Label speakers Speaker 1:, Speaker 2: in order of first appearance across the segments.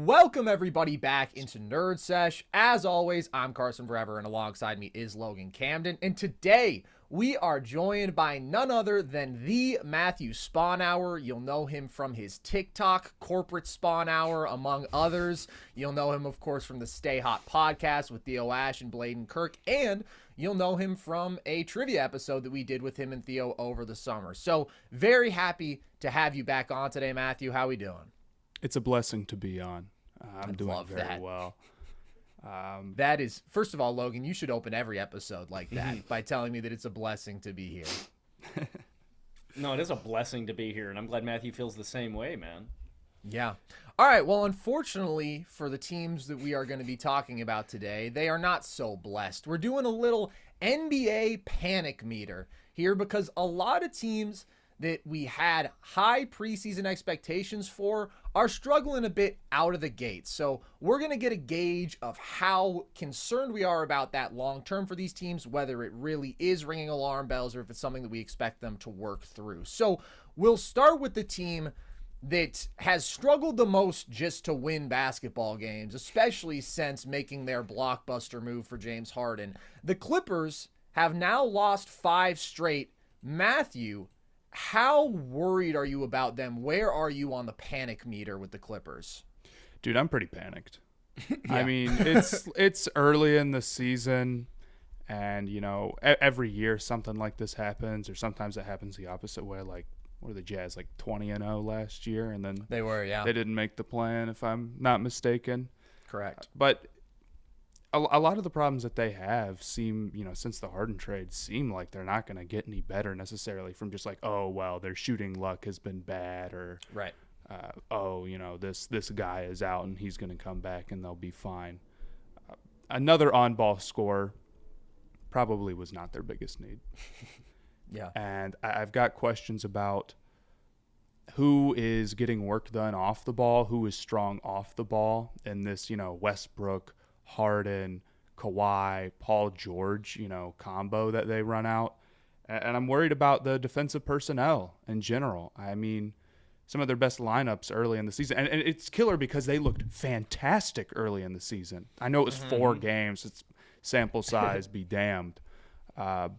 Speaker 1: Welcome everybody back into Nerd Sesh. As always, I'm Carson Forever, and alongside me is Logan Camden. And today we are joined by none other than the Matthew Sponhour. You'll know him from his TikTok, Corporate Sponhour, among others. You'll know him, of course, from the Stay Hot podcast with Theo Ash and Bladen Kirk, and you'll know him from a trivia episode that we did with him and Theo over the summer. So very happy to have you back on today, Matthew. How we doing?
Speaker 2: It's a blessing to be on. I'm doing very well.
Speaker 1: That is, first of all, Logan, you should open every episode like that by telling me that it's a blessing to be here.
Speaker 3: No, it is a blessing to be here, and I'm glad Matthew feels the same way, man.
Speaker 1: Yeah. All right. Well, unfortunately for the teams that we are going to be talking about today, they are not so blessed. We're doing a little NBA panic meter here because a lot of teams that we had high preseason expectations for are struggling a bit out of the gate. So we're going to get a gauge of how concerned we are about that long term for these teams, whether it really is ringing alarm bells or if it's something that we expect them to work through. So we'll start with the team that has struggled the most just to win basketball games, especially since making their blockbuster move for James Harden. The Clippers have now lost 5 straight. Matthew, how worried are you about them? Where are you on the panic meter with the Clippers?
Speaker 2: Dude, I'm pretty panicked. Yeah. I mean, it's early in the season, and, you know, every year something like this happens, or sometimes it happens the opposite way. Like, what are the Jazz, like 20-0 last year? And then
Speaker 1: they were, yeah.
Speaker 2: They didn't make the plan, if I'm not mistaken.
Speaker 1: Correct.
Speaker 2: But a lot of the problems that they have seem, you know, since the Harden trade, seem like they're not going to get any better necessarily from just like, oh, well, their shooting luck has been bad, or,
Speaker 1: right.
Speaker 2: Oh, you know, this guy is out and he's going to come back and they'll be fine. Another on-ball score probably was not their biggest need.
Speaker 1: Yeah.
Speaker 2: And I've got questions about who is getting work done off the ball, who is strong off the ball in this, you know, Westbrook, Harden, Kawhi, Paul George, you know, combo that they run out. And I'm worried about the defensive personnel in general. I mean, some of their best lineups early in the season. And it's killer because they looked fantastic early in the season. I know it was 4 games. It's sample size, be damned. But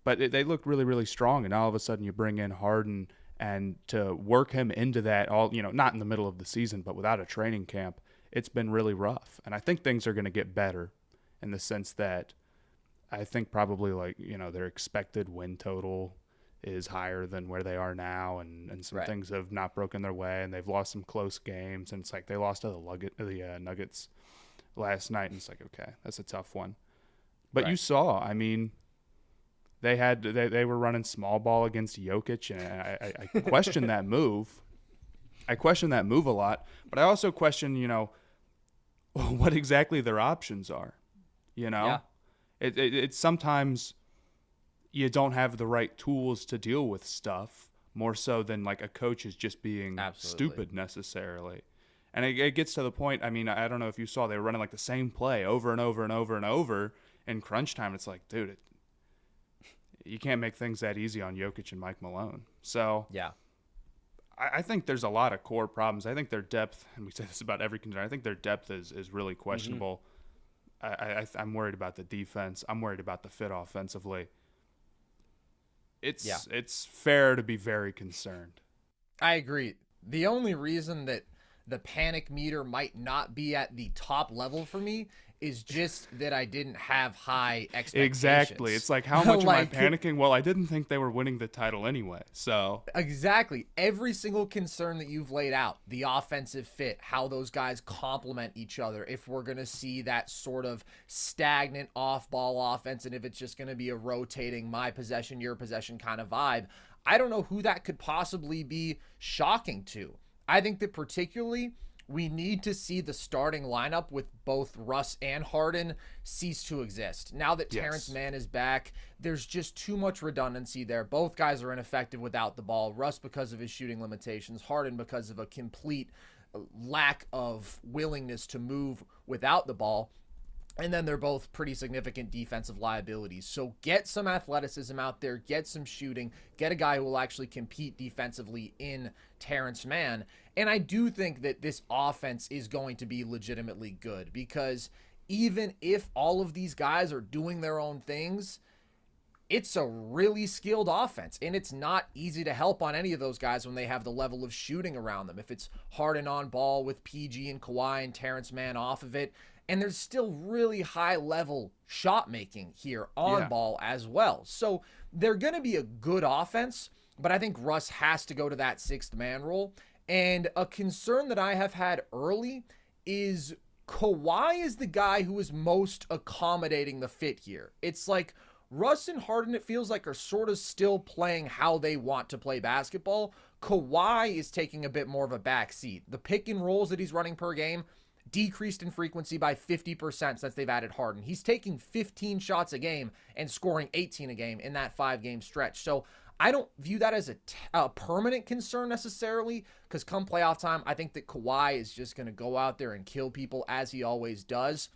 Speaker 2: they looked really, really strong. And all of a sudden you bring in Harden, and to work him into that, all, you know, not in the middle of the season, but without a training camp, it's been really rough. And I think things are going to get better in the sense that I think probably, like, you know, their expected win total is higher than where they are now, and some things have not broken their way, and they've lost some close games. And it's like they lost to the Nuggets last night, and it's like, okay, that's a tough one. But you saw, I mean, they were running small ball against Jokic, and I question that move. I question that move a lot, but I also question, you know, what exactly their options are. You know, it's sometimes you don't have the right tools to deal with stuff, more so than like a coach is just being stupid necessarily. And it gets to the point, I mean, I don't know if you saw, they were running like the same play over and over and over and over in crunch time. It's like, dude, you can't make things that easy on Jokic and Mike Malone. So
Speaker 1: yeah.
Speaker 2: I think there's a lot of core problems. I think their depth, and we say this about every contender, I think their depth is really questionable. I'm worried about the defense. I'm worried about the fit offensively. It's fair to be very concerned.
Speaker 1: I agree. The only reason that the panic meter might not be at the top level for me is just that I didn't have high expectations.
Speaker 2: Exactly. It's like, how much am I panicking? Well, I didn't think they were winning the title anyway. So
Speaker 1: exactly. Every single concern that you've laid out, the offensive fit, how those guys complement each other, if we're going to see that sort of stagnant off-ball offense, and if it's just going to be a rotating my possession, your possession kind of vibe, I don't know who that could possibly be shocking to. I think that particularly we need to see the starting lineup with both Russ and Harden cease to exist. Now that Terrence Mann is back, there's just too much redundancy there. Both guys are ineffective without the ball. Russ because of his shooting limitations, Harden because of a complete lack of willingness to move without the ball. And then they're both pretty significant defensive liabilities. So get some athleticism out there, get some shooting, get a guy who will actually compete defensively in Terrence Mann. And I do think that this offense is going to be legitimately good, because even if all of these guys are doing their own things, it's a really skilled offense, and it's not easy to help on any of those guys when they have the level of shooting around them. If it's Harden on ball with PG and Kawhi and Terrence Mann off of it, and there's still really high level shot making here on ball as well. So they're going to be a good offense, but I think Russ has to go to that sixth man role. And a concern that I have had early is Kawhi is the guy who is most accommodating the fit here. It's like Russ and Harden, it feels like, are sort of still playing how they want to play basketball. Kawhi is taking a bit more of a back seat. The pick and rolls that he's running per game decreased in frequency by 50% since they've added Harden. He's taking 15 shots a game and scoring 18 a game in that 5-game stretch. So I don't view that as a permanent concern necessarily, because come playoff time, I think that Kawhi is just going to go out there and kill people as he always does.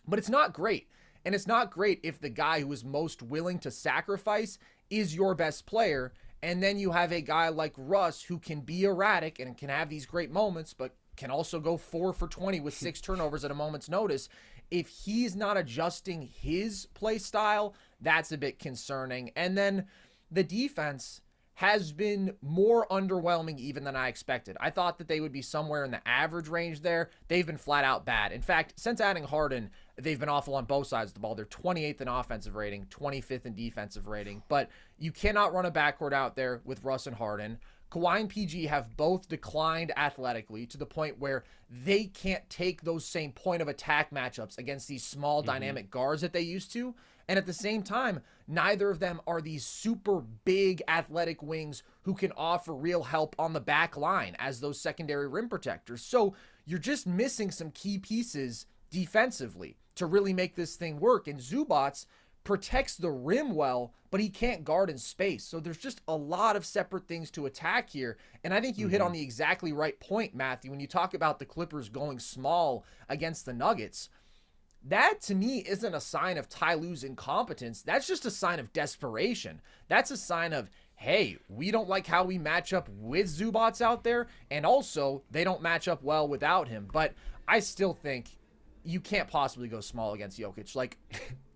Speaker 1: But it's not great. And it's not great if the guy who is most willing to sacrifice is your best player, and then you have a guy like Russ who can be erratic and can have these great moments, but can also go 4 for 20 with 6 turnovers at a moment's notice. If he's not adjusting his play style, that's a bit concerning. And then the defense has been more underwhelming even than I expected. I thought that they would be somewhere in the average range there. They've been flat out bad. In fact, since adding Harden, they've been awful on both sides of the ball. They're 28th in offensive rating, 25th in defensive rating. But you cannot run a backcourt out there with Russ and Harden. Kawhi and PG have both declined athletically to the point where they can't take those same point of attack matchups against these small dynamic guards that they used to. And at the same time, neither of them are these super big athletic wings who can offer real help on the back line as those secondary rim protectors. So you're just missing some key pieces defensively to really make this thing work. And Zubac protects the rim well, but he can't guard in space. So there's just a lot of separate things to attack here. And I think you hit on the exactly right point, Matthew, when you talk about the Clippers going small against the Nuggets. That, to me, isn't a sign of Ty Lue's incompetence. That's just a sign of desperation. That's a sign of, hey, we don't like how we match up with Zubac out there, and also they don't match up well without him. But I still think you can't possibly go small against Jokic. Like,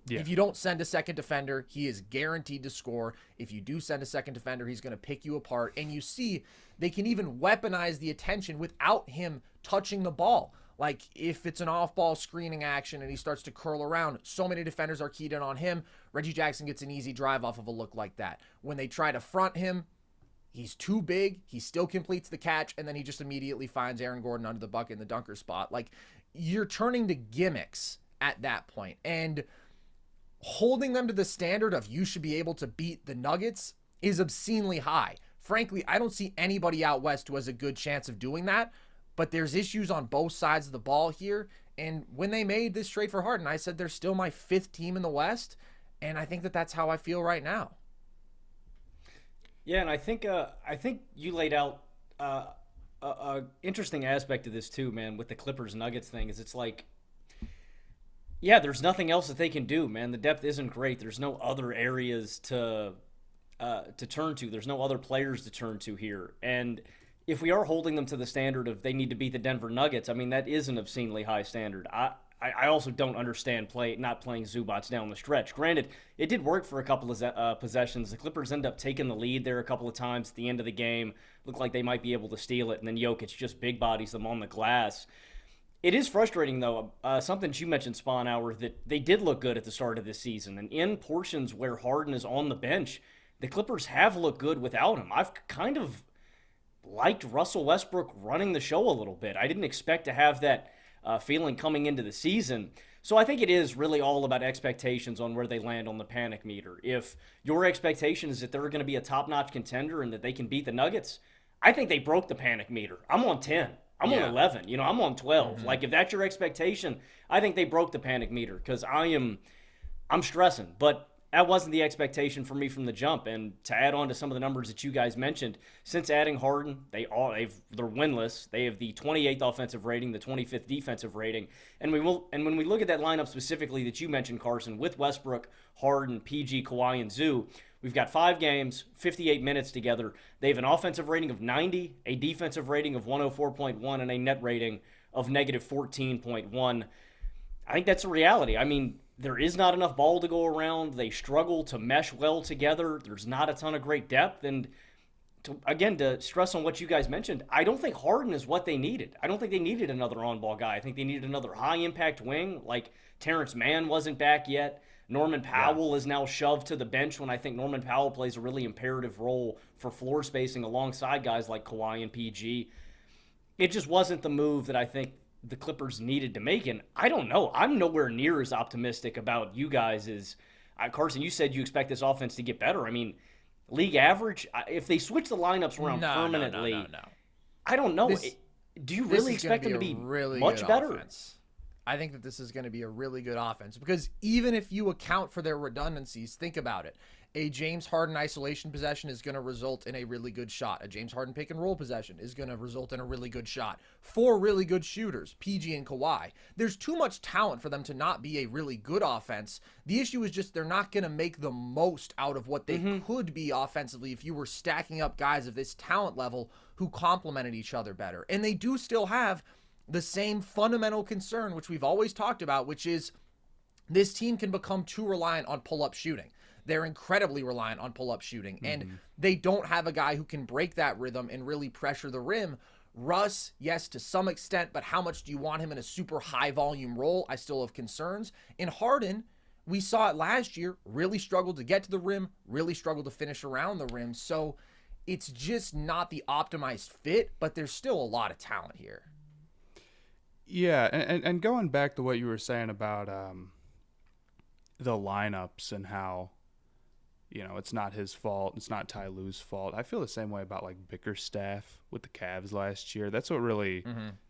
Speaker 1: if you don't send a second defender, he is guaranteed to score. If you do send a second defender, he's going to pick you apart. And you see, they can even weaponize the attention without him touching the ball. Like, if it's an off-ball screening action and he starts to curl around, so many defenders are keyed in on him. Reggie Jackson gets an easy drive off of a look like that. When they try to front him, he's too big. He still completes the catch, and then he just immediately finds Aaron Gordon under the bucket in the dunker spot. Like, you're turning to gimmicks at that point. And holding them to the standard of you should be able to beat the Nuggets is obscenely high. Frankly, I don't see anybody out west who has a good chance of doing that. But there's issues on both sides of the ball here. And when they made this trade for Harden, I said they're still my 5th team in the West. And I think that that's how I feel right now.
Speaker 3: Yeah, and I think you laid out a interesting aspect of this too, man, with the Clippers Nuggets thing. Is it's like, yeah, there's nothing else that they can do, man. The depth isn't great. There's no other areas to turn to. There's no other players to turn to here. And if we are holding them to the standard of they need to beat the Denver Nuggets, I mean, that is an obscenely high standard. I also don't understand not playing Zubac down the stretch. Granted, it did work for a couple of possessions. The Clippers end up taking the lead there a couple of times at the end of the game. Looked like they might be able to steal it, and then Jokic just big bodies them on the glass. It is frustrating, though, something that you mentioned, Sponhour, that they did look good at the start of this season. And in portions where Harden is on the bench, the Clippers have looked good without him. I've kind of liked Russell Westbrook running the show a little bit. I didn't expect to have that feeling coming into the season. So I think it is really all about expectations on where they land on the panic meter. If your expectation is that they're going to be a top-notch contender and that they can beat the Nuggets, I think they broke the panic meter. I'm on 10. I'm on 11. I'm on 12. Like, if that's your expectation, I think they broke the panic meter because I'm stressing. But that wasn't the expectation for me from the jump. And to add on to some of the numbers that you guys mentioned, since adding Harden, they're winless. They have the 28th offensive rating, the 25th defensive rating. And when we look at that lineup specifically that you mentioned, Carson, with Westbrook, Harden, PG, Kawhi, and Zoo, we've got 5 games, 58 minutes together. They have an offensive rating of 90, a defensive rating of 104.1, and a net rating of negative 14.1. I think that's a reality. I mean, there is not enough ball to go around. They struggle to mesh well together. There's not a ton of great depth. And to stress on what you guys mentioned, I don't think Harden is what they needed. I don't think they needed another on-ball guy. I think they needed another high-impact wing. Like Terrence Mann wasn't back yet. Norman Powell is now shoved to the bench when I think Norman Powell plays a really imperative role for floor spacing alongside guys like Kawhi and PG. It just wasn't the move that I think the Clippers needed to make. And I don't know. I'm nowhere near as optimistic about you guys as Carson, you said you expect this offense to get better. I mean, league average, if they switch the lineups around permanently,
Speaker 1: No.
Speaker 3: I don't know. Do you really expect them to be
Speaker 1: really
Speaker 3: much better?
Speaker 1: Offense. I think that this is going to be a really good offense because even if you account for their redundancies, think about it. A James Harden isolation possession is going to result in a really good shot. A James Harden pick and roll possession is going to result in a really good shot. 4 really good shooters, PG and Kawhi. There's too much talent for them to not be a really good offense. The issue is just they're not going to make the most out of what they could be offensively if you were stacking up guys of this talent level who complemented each other better. And they do still have the same fundamental concern, which we've always talked about, which is this team can become too reliant on pull-up shooting. They're incredibly reliant on pull-up shooting, and they don't have a guy who can break that rhythm and really pressure the rim. Russ, yes, to some extent, but how much do you want him in a super high-volume role? I still have concerns. In Harden, we saw it last year, really struggled to get to the rim, really struggled to finish around the rim, so it's just not the optimized fit, but there's still a lot of talent here.
Speaker 2: Yeah, and going back to what you were saying about the lineups and how, it's not his fault. It's not Ty Lue's fault. I feel the same way about like Bickerstaff with the Cavs last year. That's what really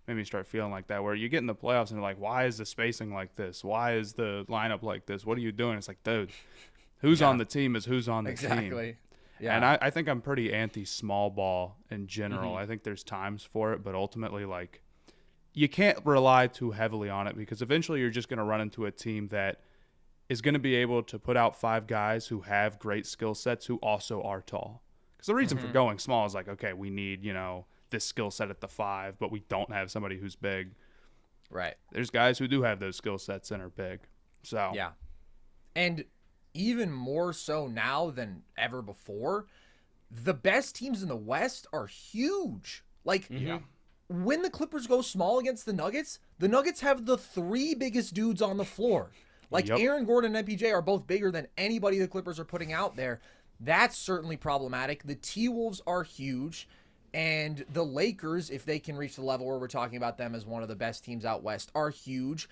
Speaker 2: made me start feeling like that, where you get in the playoffs and you're like, why is the spacing like this? Why is the lineup like this? What are you doing? It's like, dude, who's on the team is who's on the team.
Speaker 1: Exactly. Yeah.
Speaker 2: And I think I'm pretty anti-small ball in general. I think there's times for it, but ultimately, like, you can't rely too heavily on it because eventually you're just going to run into a team that is going to be able to put out 5 guys who have great skill sets who also are tall. Because the reason for going small is like, okay, we need, this skill set at the 5, but we don't have somebody who's big.
Speaker 1: Right.
Speaker 2: There's guys who do have those skill sets and are big. So
Speaker 1: yeah. And even more so now than ever before, the best teams in the West are huge. Like, when the Clippers go small against the Nuggets have the 3 biggest dudes on the floor. Like, Aaron Gordon and MPJ are both bigger than anybody the Clippers are putting out there. That's certainly problematic. The T-Wolves are huge. And the Lakers, if they can reach the level where we're talking about them as one of the best teams out West, are huge.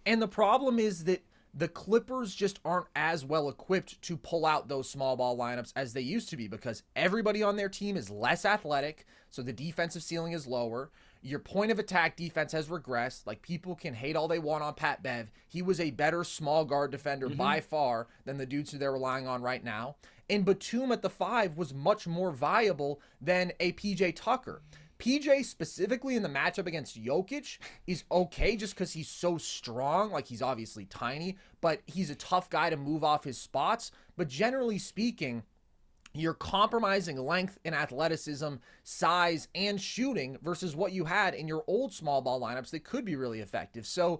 Speaker 1: And the problem is that the Clippers just aren't as well equipped to pull out those small ball lineups as they used to be because everybody on their team is less athletic, so the defensive ceiling is lower. Your point of attack defense has regressed. Like, people can hate all they want on Pat Bev. He was a better small guard defender by far than the dudes who they're relying on right now. And Batum at the 5 was much more viable than a PJ Tucker. PJ, specifically in the matchup against Jokic, is okay just because he's so strong. Like, he's obviously tiny, but he's a tough guy to move off his spots. But generally speaking, you're compromising length and athleticism, size, and shooting versus what you had in your old small ball lineups that could be really effective. So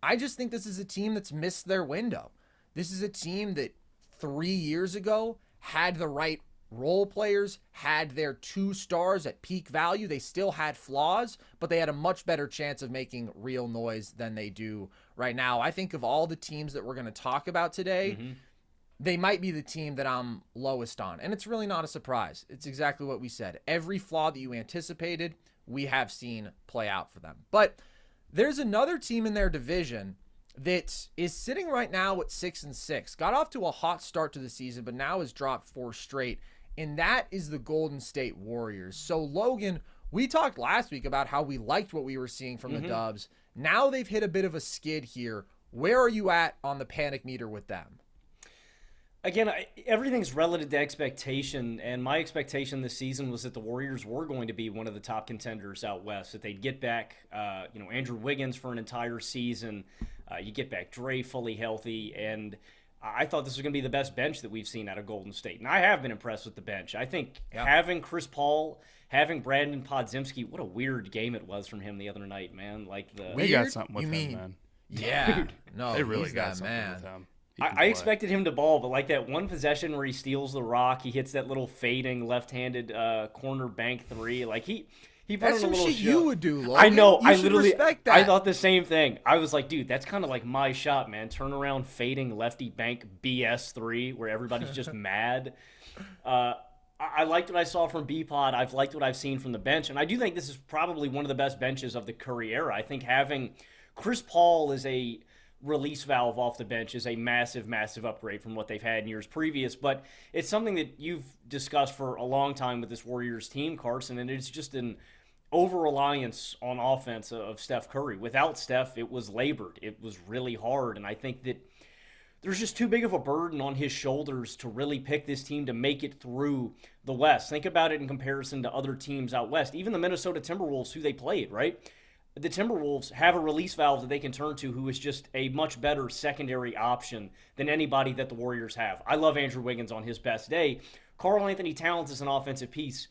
Speaker 1: I just think this is a team that's missed their window. This is a team that 3 years ago had the right role players, had their 2 stars at peak value. They still had flaws, but they had a much better chance of making real noise than they do right now. I think of all the teams that we're going to talk about today, they might be the team that I'm lowest on. And it's really not a surprise. It's exactly what we said. Every flaw that you anticipated, we have seen play out for them. But there's another team in their division that is sitting right now at 6-6. Got off to a hot start to the season, but now has dropped 4 straight. And that is the Golden State Warriors. So, Logan, we talked last week about how we liked what we were seeing from the Dubs. Now they've hit a bit of a skid here. Where are you at on the panic meter with them?
Speaker 3: Again, everything's relative to expectation, and my expectation this season was that the Warriors were going to be one of the top contenders out west. That they'd get back, Andrew Wiggins for an entire season. You get back Dre fully healthy, and I thought this was going to be the best bench that we've seen out of Golden State. And I have been impressed with the bench. I think having Chris Paul, having Brandon Podziemski, what a weird game it was from him the other night, man. Like
Speaker 2: They got something with him, man.
Speaker 1: Yeah, no,
Speaker 2: They really
Speaker 1: he's
Speaker 2: got
Speaker 1: that
Speaker 2: something
Speaker 1: man.
Speaker 2: with him.
Speaker 3: I expected him to ball, but like that one possession where he steals the rock, he hits that little fading left-handed corner bank three. Like he put
Speaker 1: That's
Speaker 3: on a
Speaker 1: some
Speaker 3: little
Speaker 1: shit
Speaker 3: show.
Speaker 1: you would do, Logan.
Speaker 3: I know.
Speaker 1: You
Speaker 3: I
Speaker 1: should
Speaker 3: literally
Speaker 1: respect that.
Speaker 3: I thought the same thing. I was like, dude, that's kind of like my shot, man. Turn around, fading lefty bank BS three, where everybody's just mad. I liked what I saw from B-Pod. I've liked what I've seen from the bench, and I do think this is probably one of the best benches of the Curry era. I think having Chris Paul as a release valve off the bench is a massive, massive upgrade from what they've had in years previous. But it's something that you've discussed for a long time with this Warriors team, Carson, and it's just an over-reliance on offense of Steph Curry. Without Steph, it was labored. It was really hard, and I think that there's just too big of a burden on his shoulders to really pick this team to make it through the West. Think about it in comparison to other teams out West. Even the Minnesota Timberwolves, who they played, right? The Timberwolves have a release valve that they can turn to who is just a much better secondary option than anybody that the Warriors have. I love Andrew Wiggins on his best day. Karl Anthony Towns as an offensive piece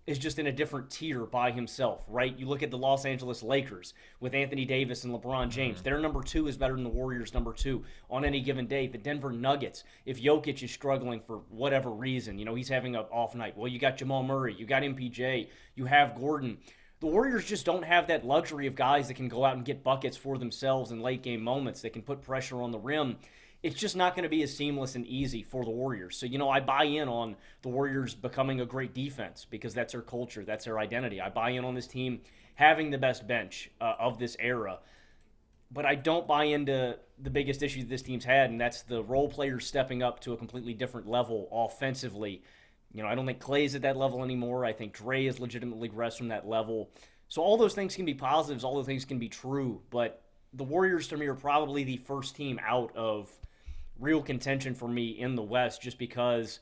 Speaker 3: is just in a different tier by himself, right? You look at the Los Angeles Lakers with Anthony Davis and LeBron James. Their number two is better than the Warriors' number two on any given day. The Denver Nuggets, if Jokic is struggling for whatever reason, he's having an off night. Well, you got Jamal Murray, you got MPJ, you have Gordon. The Warriors just don't have that luxury of guys that can go out and get buckets for themselves in late game moments that can put pressure on the rim. It's just not going to be as seamless and easy for the Warriors. So, I buy in on the Warriors becoming a great defense because that's their culture, that's their identity. I buy in on this team having the best bench of this era. But I don't buy into the biggest issue this team's had, and that's the role players stepping up to a completely different level offensively. I don't think Clay's at that level anymore. I think Dre has legitimately regressed from that level. So all those things can be positives. All those things can be true. But the Warriors, to me, are probably the first team out of real contention for me in the West just because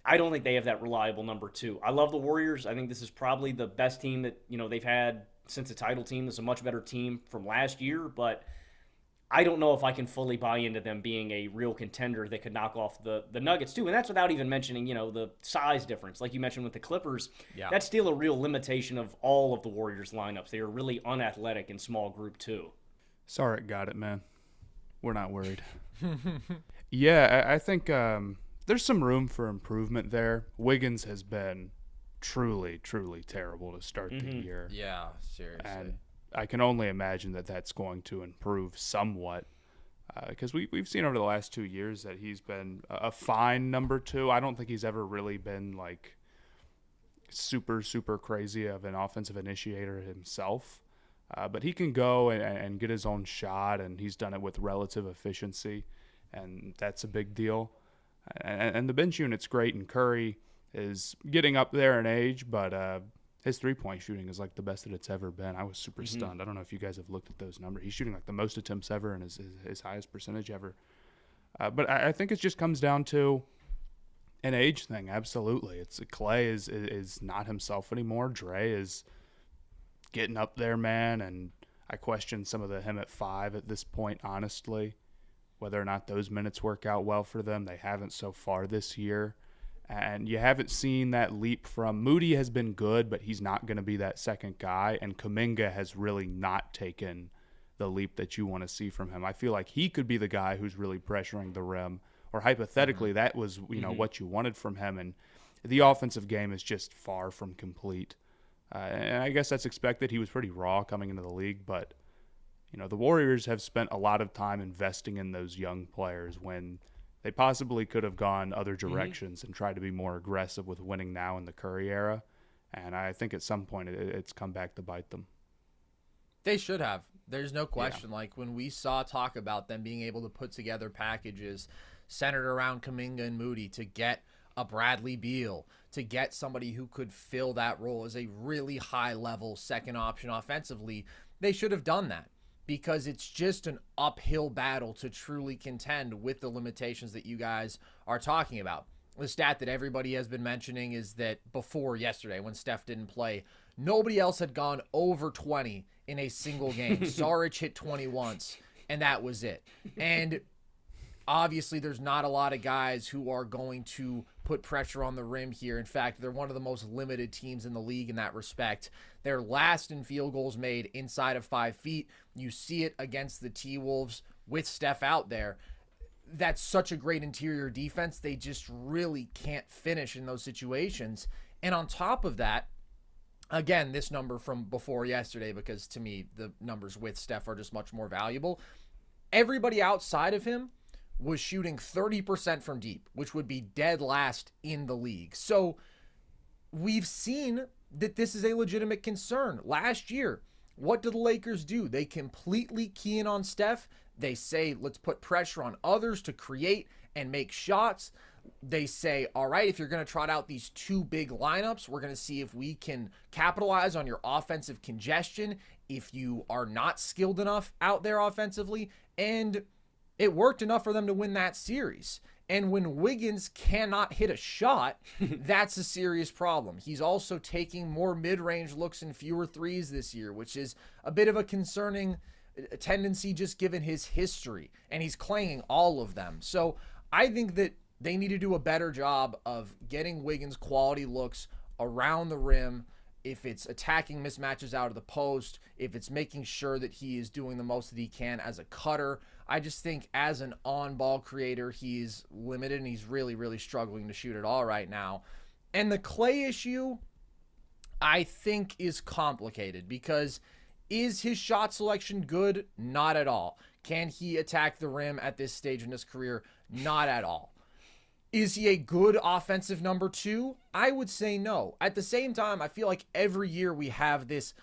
Speaker 3: I don't think they have that reliable number two. I love the Warriors. I think this is probably the best team that, they've had since a title team. This is a much better team from last year, but I don't know if I can fully buy into them being a real contender that could knock off the Nuggets too. And that's without even mentioning, the size difference. Like you mentioned with the Clippers, That's still a real limitation of all of the Warriors lineups. They are really unathletic in small group too.
Speaker 2: Sarek got it, man. We're not worried. Yeah, I think there's some room for improvement there. Wiggins has been truly, truly terrible to start the year.
Speaker 1: Yeah, seriously.
Speaker 2: And I can only imagine that that's going to improve somewhat because we've seen over the last 2 years that he's been a fine number two. I don't think he's ever really been like super, super crazy of an offensive initiator himself. But he can go and get his own shot, and he's done it with relative efficiency, and that's a big deal. And the bench unit's great, and Curry is getting up there in age, but his three-point shooting is like the best that it's ever been. I was super stunned. I don't know if you guys have looked at those numbers. He's shooting like the most attempts ever and his highest percentage ever. But I think it just comes down to an age thing. Absolutely, it's Clay is not himself anymore. Dre is getting up there, man, and I question some of him at 5 at this point, honestly, whether or not those minutes work out well for them. They haven't so far this year. And you haven't seen that leap from Moody has been good, but he's not going to be that second guy. And Kuminga has really not taken the leap that you want to see from him. I feel like he could be the guy who's really pressuring the rim, or hypothetically, that was what you wanted from him. And the offensive game is just far from complete. And I guess that's expected. He was pretty raw coming into the league, but the Warriors have spent a lot of time investing in those young players when they possibly could have gone other directions and tried to be more aggressive with winning now in the Curry era. And I think at some point it's come back to bite them.
Speaker 1: They should have. There's no question. Yeah. Like when we saw talk about them being able to put together packages centered around Kuminga and Moody to get a Bradley Beal, to get somebody who could fill that role as a really high-level second option offensively, they should have done that. because it's just an uphill battle to truly contend with the limitations that you guys are talking about. The stat that everybody has been mentioning is that before yesterday, when Steph didn't play, nobody else had gone over 20 in a single game. Saric hit 20 once, and that was it. And obviously, there's not a lot of guys who are going to put pressure on the rim here. In fact, they're one of the most limited teams in the league in that respect. They're last in field goals made inside of 5 feet. You see it against the T-Wolves with Steph out there. That's such a great interior defense. They just really can't finish in those situations. And on top of that, again, this number from before yesterday, because to me, the numbers with Steph are just much more valuable. Everybody outside of him was shooting 30% from deep, which would be dead last in the league. So we've seen that this is a legitimate concern. Last year, what do the Lakers do? They completely key in on Steph. They say, let's put pressure on others to create and make shots. They say, all right, if you're going to trot out these 2 big lineups, we're going to see if we can capitalize on your offensive congestion if you are not skilled enough out there offensively. And it worked enough for them to win that series. And when Wiggins cannot hit a shot, that's a serious problem. He's also taking more mid-range looks and fewer threes this year, which is a bit of a concerning tendency just given his history, and he's clanging all of them. So I think that they need to do a better job of getting Wiggins quality looks around the rim. If it's attacking mismatches out of the post, if it's making sure that he is doing the most that he can as a cutter. I just think as an on-ball creator, he's limited, and he's really, really struggling to shoot it all right now. And the Klay issue, I think, is complicated because is his shot selection good? Not at all. Can he attack the rim at this stage in his career? Not at all. Is he a good offensive number 2? I would say no. At the same time, I feel like every year we have this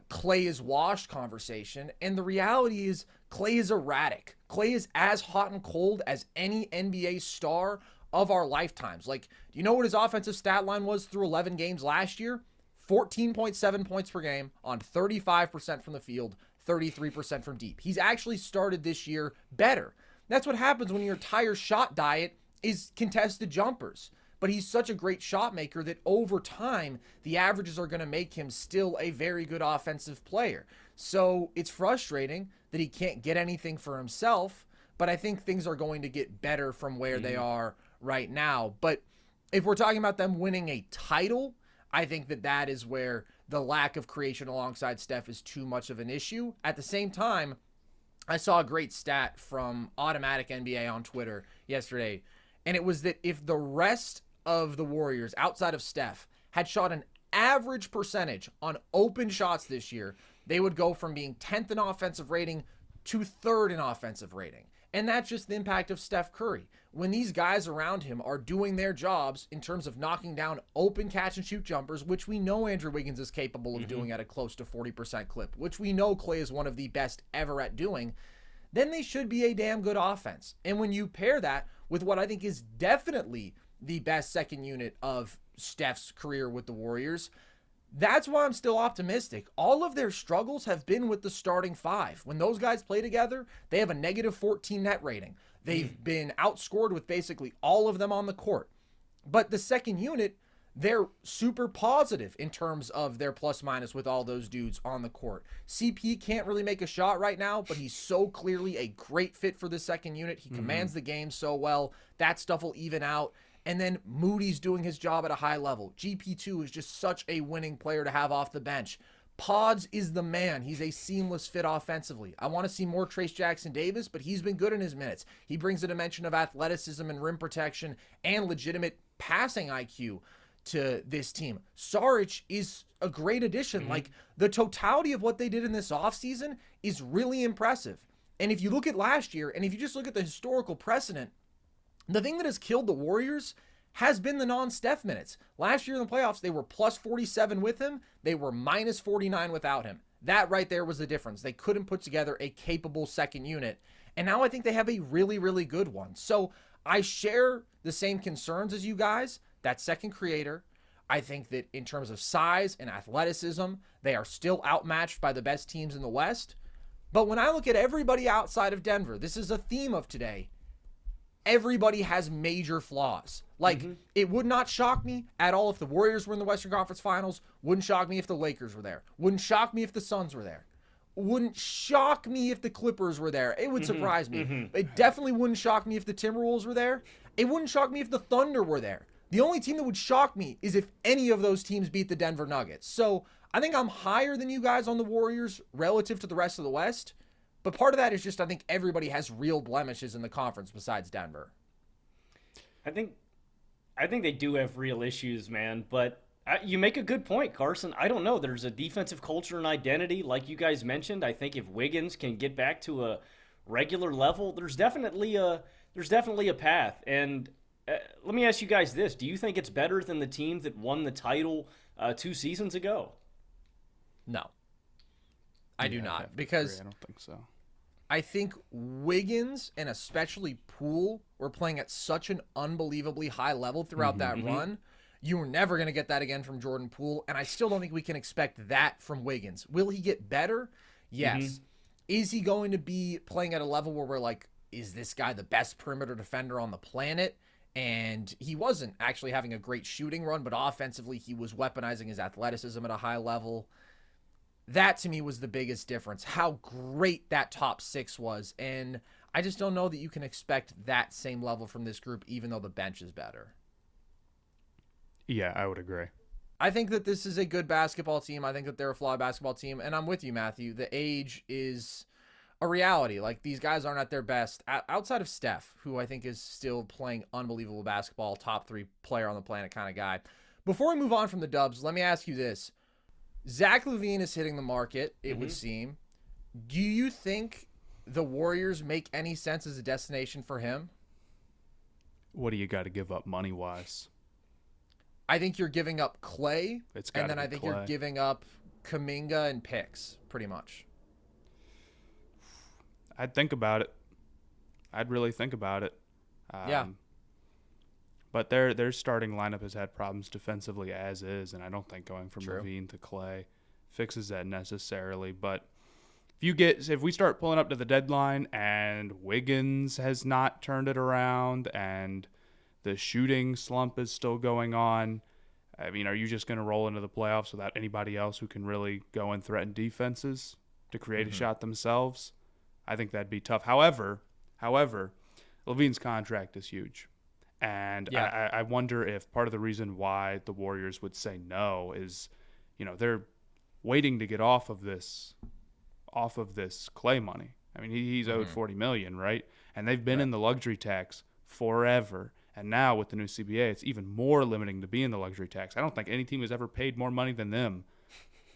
Speaker 1: Klay is washed conversation, and the reality is Klay is erratic. Klay is as hot and cold as any NBA star of our lifetimes. Like, do you know what his offensive stat line was through 11 games last year? 14.7 points per game on 35% from the field, 33% from deep. He's actually started this year better. That's what happens when your entire shot diet is contested jumpers. But he's such a great shot maker that over time, the averages are going to make him still a very good offensive player. So it's frustrating that he can't get anything for himself, but I think things are going to get better from where they are right now. But if we're talking about them winning a title, I think that is where the lack of creation alongside Steph is too much of an issue. At the same time, I saw a great stat from Automatic NBA on Twitter yesterday, and it was that if the rest of the Warriors outside of Steph had shot an average percentage on open shots this year, they would go from being 10th in offensive rating to 3rd in offensive rating. And that's just the impact of Steph Curry. When these guys around him are doing their jobs in terms of knocking down open catch and shoot jumpers, which we know Andrew Wiggins is capable of doing at a close to 40% clip, which we know Klay is one of the best ever at doing, then they should be a damn good offense. And when you pair that with what I think is definitely the best second unit of Steph's career with the Warriors, that's why I'm still optimistic. All of their struggles have been with the starting 5. When those guys play together, they have a negative 14 net rating. They've been outscored with basically all of them on the court. But the second unit, they're super positive in terms of their plus minus with all those dudes on the court. CP can't really make a shot right now, but he's so clearly a great fit for the second unit. He commands the game so well. That stuff will even out. And then Moody's doing his job at a high level. GP2 is just such a winning player to have off the bench. Pods is the man. He's a seamless fit offensively. I want to see more Trace Jackson-Davis, but he's been good in his minutes. He brings a dimension of athleticism and rim protection and legitimate passing IQ to this team. Saric is a great addition. Like, the totality of what they did in this offseason is really impressive. And if you look at last year, and if you just look at the historical precedent, the thing that has killed the Warriors has been the non-Steph minutes. Last year in the playoffs, they were plus 47 with him. They were minus 49 without him. That right there was the difference. They couldn't put together a capable second unit. And now I think they have a really, really good one. So I share the same concerns as you guys. That second creator. I think that in terms of size and athleticism, they are still outmatched by the best teams in the West. But when I look at everybody outside of Denver, this is a theme of today. Everybody has major flaws. Like, it would not shock me at all if the Warriors were in the Western Conference Finals. Wouldn't shock me if the Lakers were there. Wouldn't shock me if the Suns were there. Wouldn't shock me if the Clippers were there. It would surprise me. It definitely wouldn't shock me if the Timberwolves were there. It wouldn't shock me if the Thunder were there. The only team that would shock me is if any of those teams beat the Denver Nuggets. So I think I'm higher than you guys on the Warriors relative to the rest of the West. But part of that is just I think everybody has real blemishes in the conference besides Denver.
Speaker 3: I think they do have real issues, man. But you make a good point, Carson. I don't know. There's a defensive culture and identity, like you guys mentioned. I think if Wiggins can get back to a regular level, there's definitely a path. And let me ask you guys this: do you think it's better than the team that won the title 2 seasons ago?
Speaker 1: No. I do not, because
Speaker 2: I don't think so.
Speaker 1: I think Wiggins and especially Poole were playing at such an unbelievably high level throughout that run. You were never going to get that again from Jordan Poole, and I still don't think we can expect that from Wiggins. Will he get better? Yes. Is he going to be playing at a level where we're like, is this guy the best perimeter defender on the planet? And he wasn't actually having a great shooting run, but offensively he was weaponizing his athleticism at a high level. That, to me, was the biggest difference, how great that top 6 was. And I just don't know that you can expect that same level from this group, even though the bench is better.
Speaker 2: Yeah, I would agree.
Speaker 1: I think that this is a good basketball team. I think that they're a flawed basketball team. And I'm with you, Matthew. The age is a reality. Like, these guys aren't at their best. Outside of Steph, who I think is still playing unbelievable basketball, top 3 player on the planet kind of guy. Before we move on from the Dubs, let me ask you this. Zach LaVine is hitting the market, it would seem. Do you think the Warriors make any sense as a destination for him?
Speaker 2: What do you got to give up money-wise?
Speaker 1: I think you're giving up Clay, and then I think
Speaker 2: Clay.
Speaker 1: you're giving up Kuminga and picks, pretty much.
Speaker 2: I'd think about it. I'd really think about it.
Speaker 1: Yeah.
Speaker 2: But their starting lineup has had problems defensively as is, and I don't think going from
Speaker 1: True.
Speaker 2: LaVine to Clay fixes that necessarily. But if we start pulling up to the deadline and Wiggins has not turned it around and the shooting slump is still going on, I mean, are you just going to roll into the playoffs without anybody else who can really go and threaten defenses to create a shot themselves? I think that'd be tough. However, LaVine's contract is huge. And I wonder if part of the reason why the Warriors would say no is, they're waiting to get off of this Clay money. I mean, he's owed $40 million, right? And they've been in the luxury tax forever. And now with the new CBA, it's even more limiting to be in the luxury tax. I don't think any team has ever paid more money than them.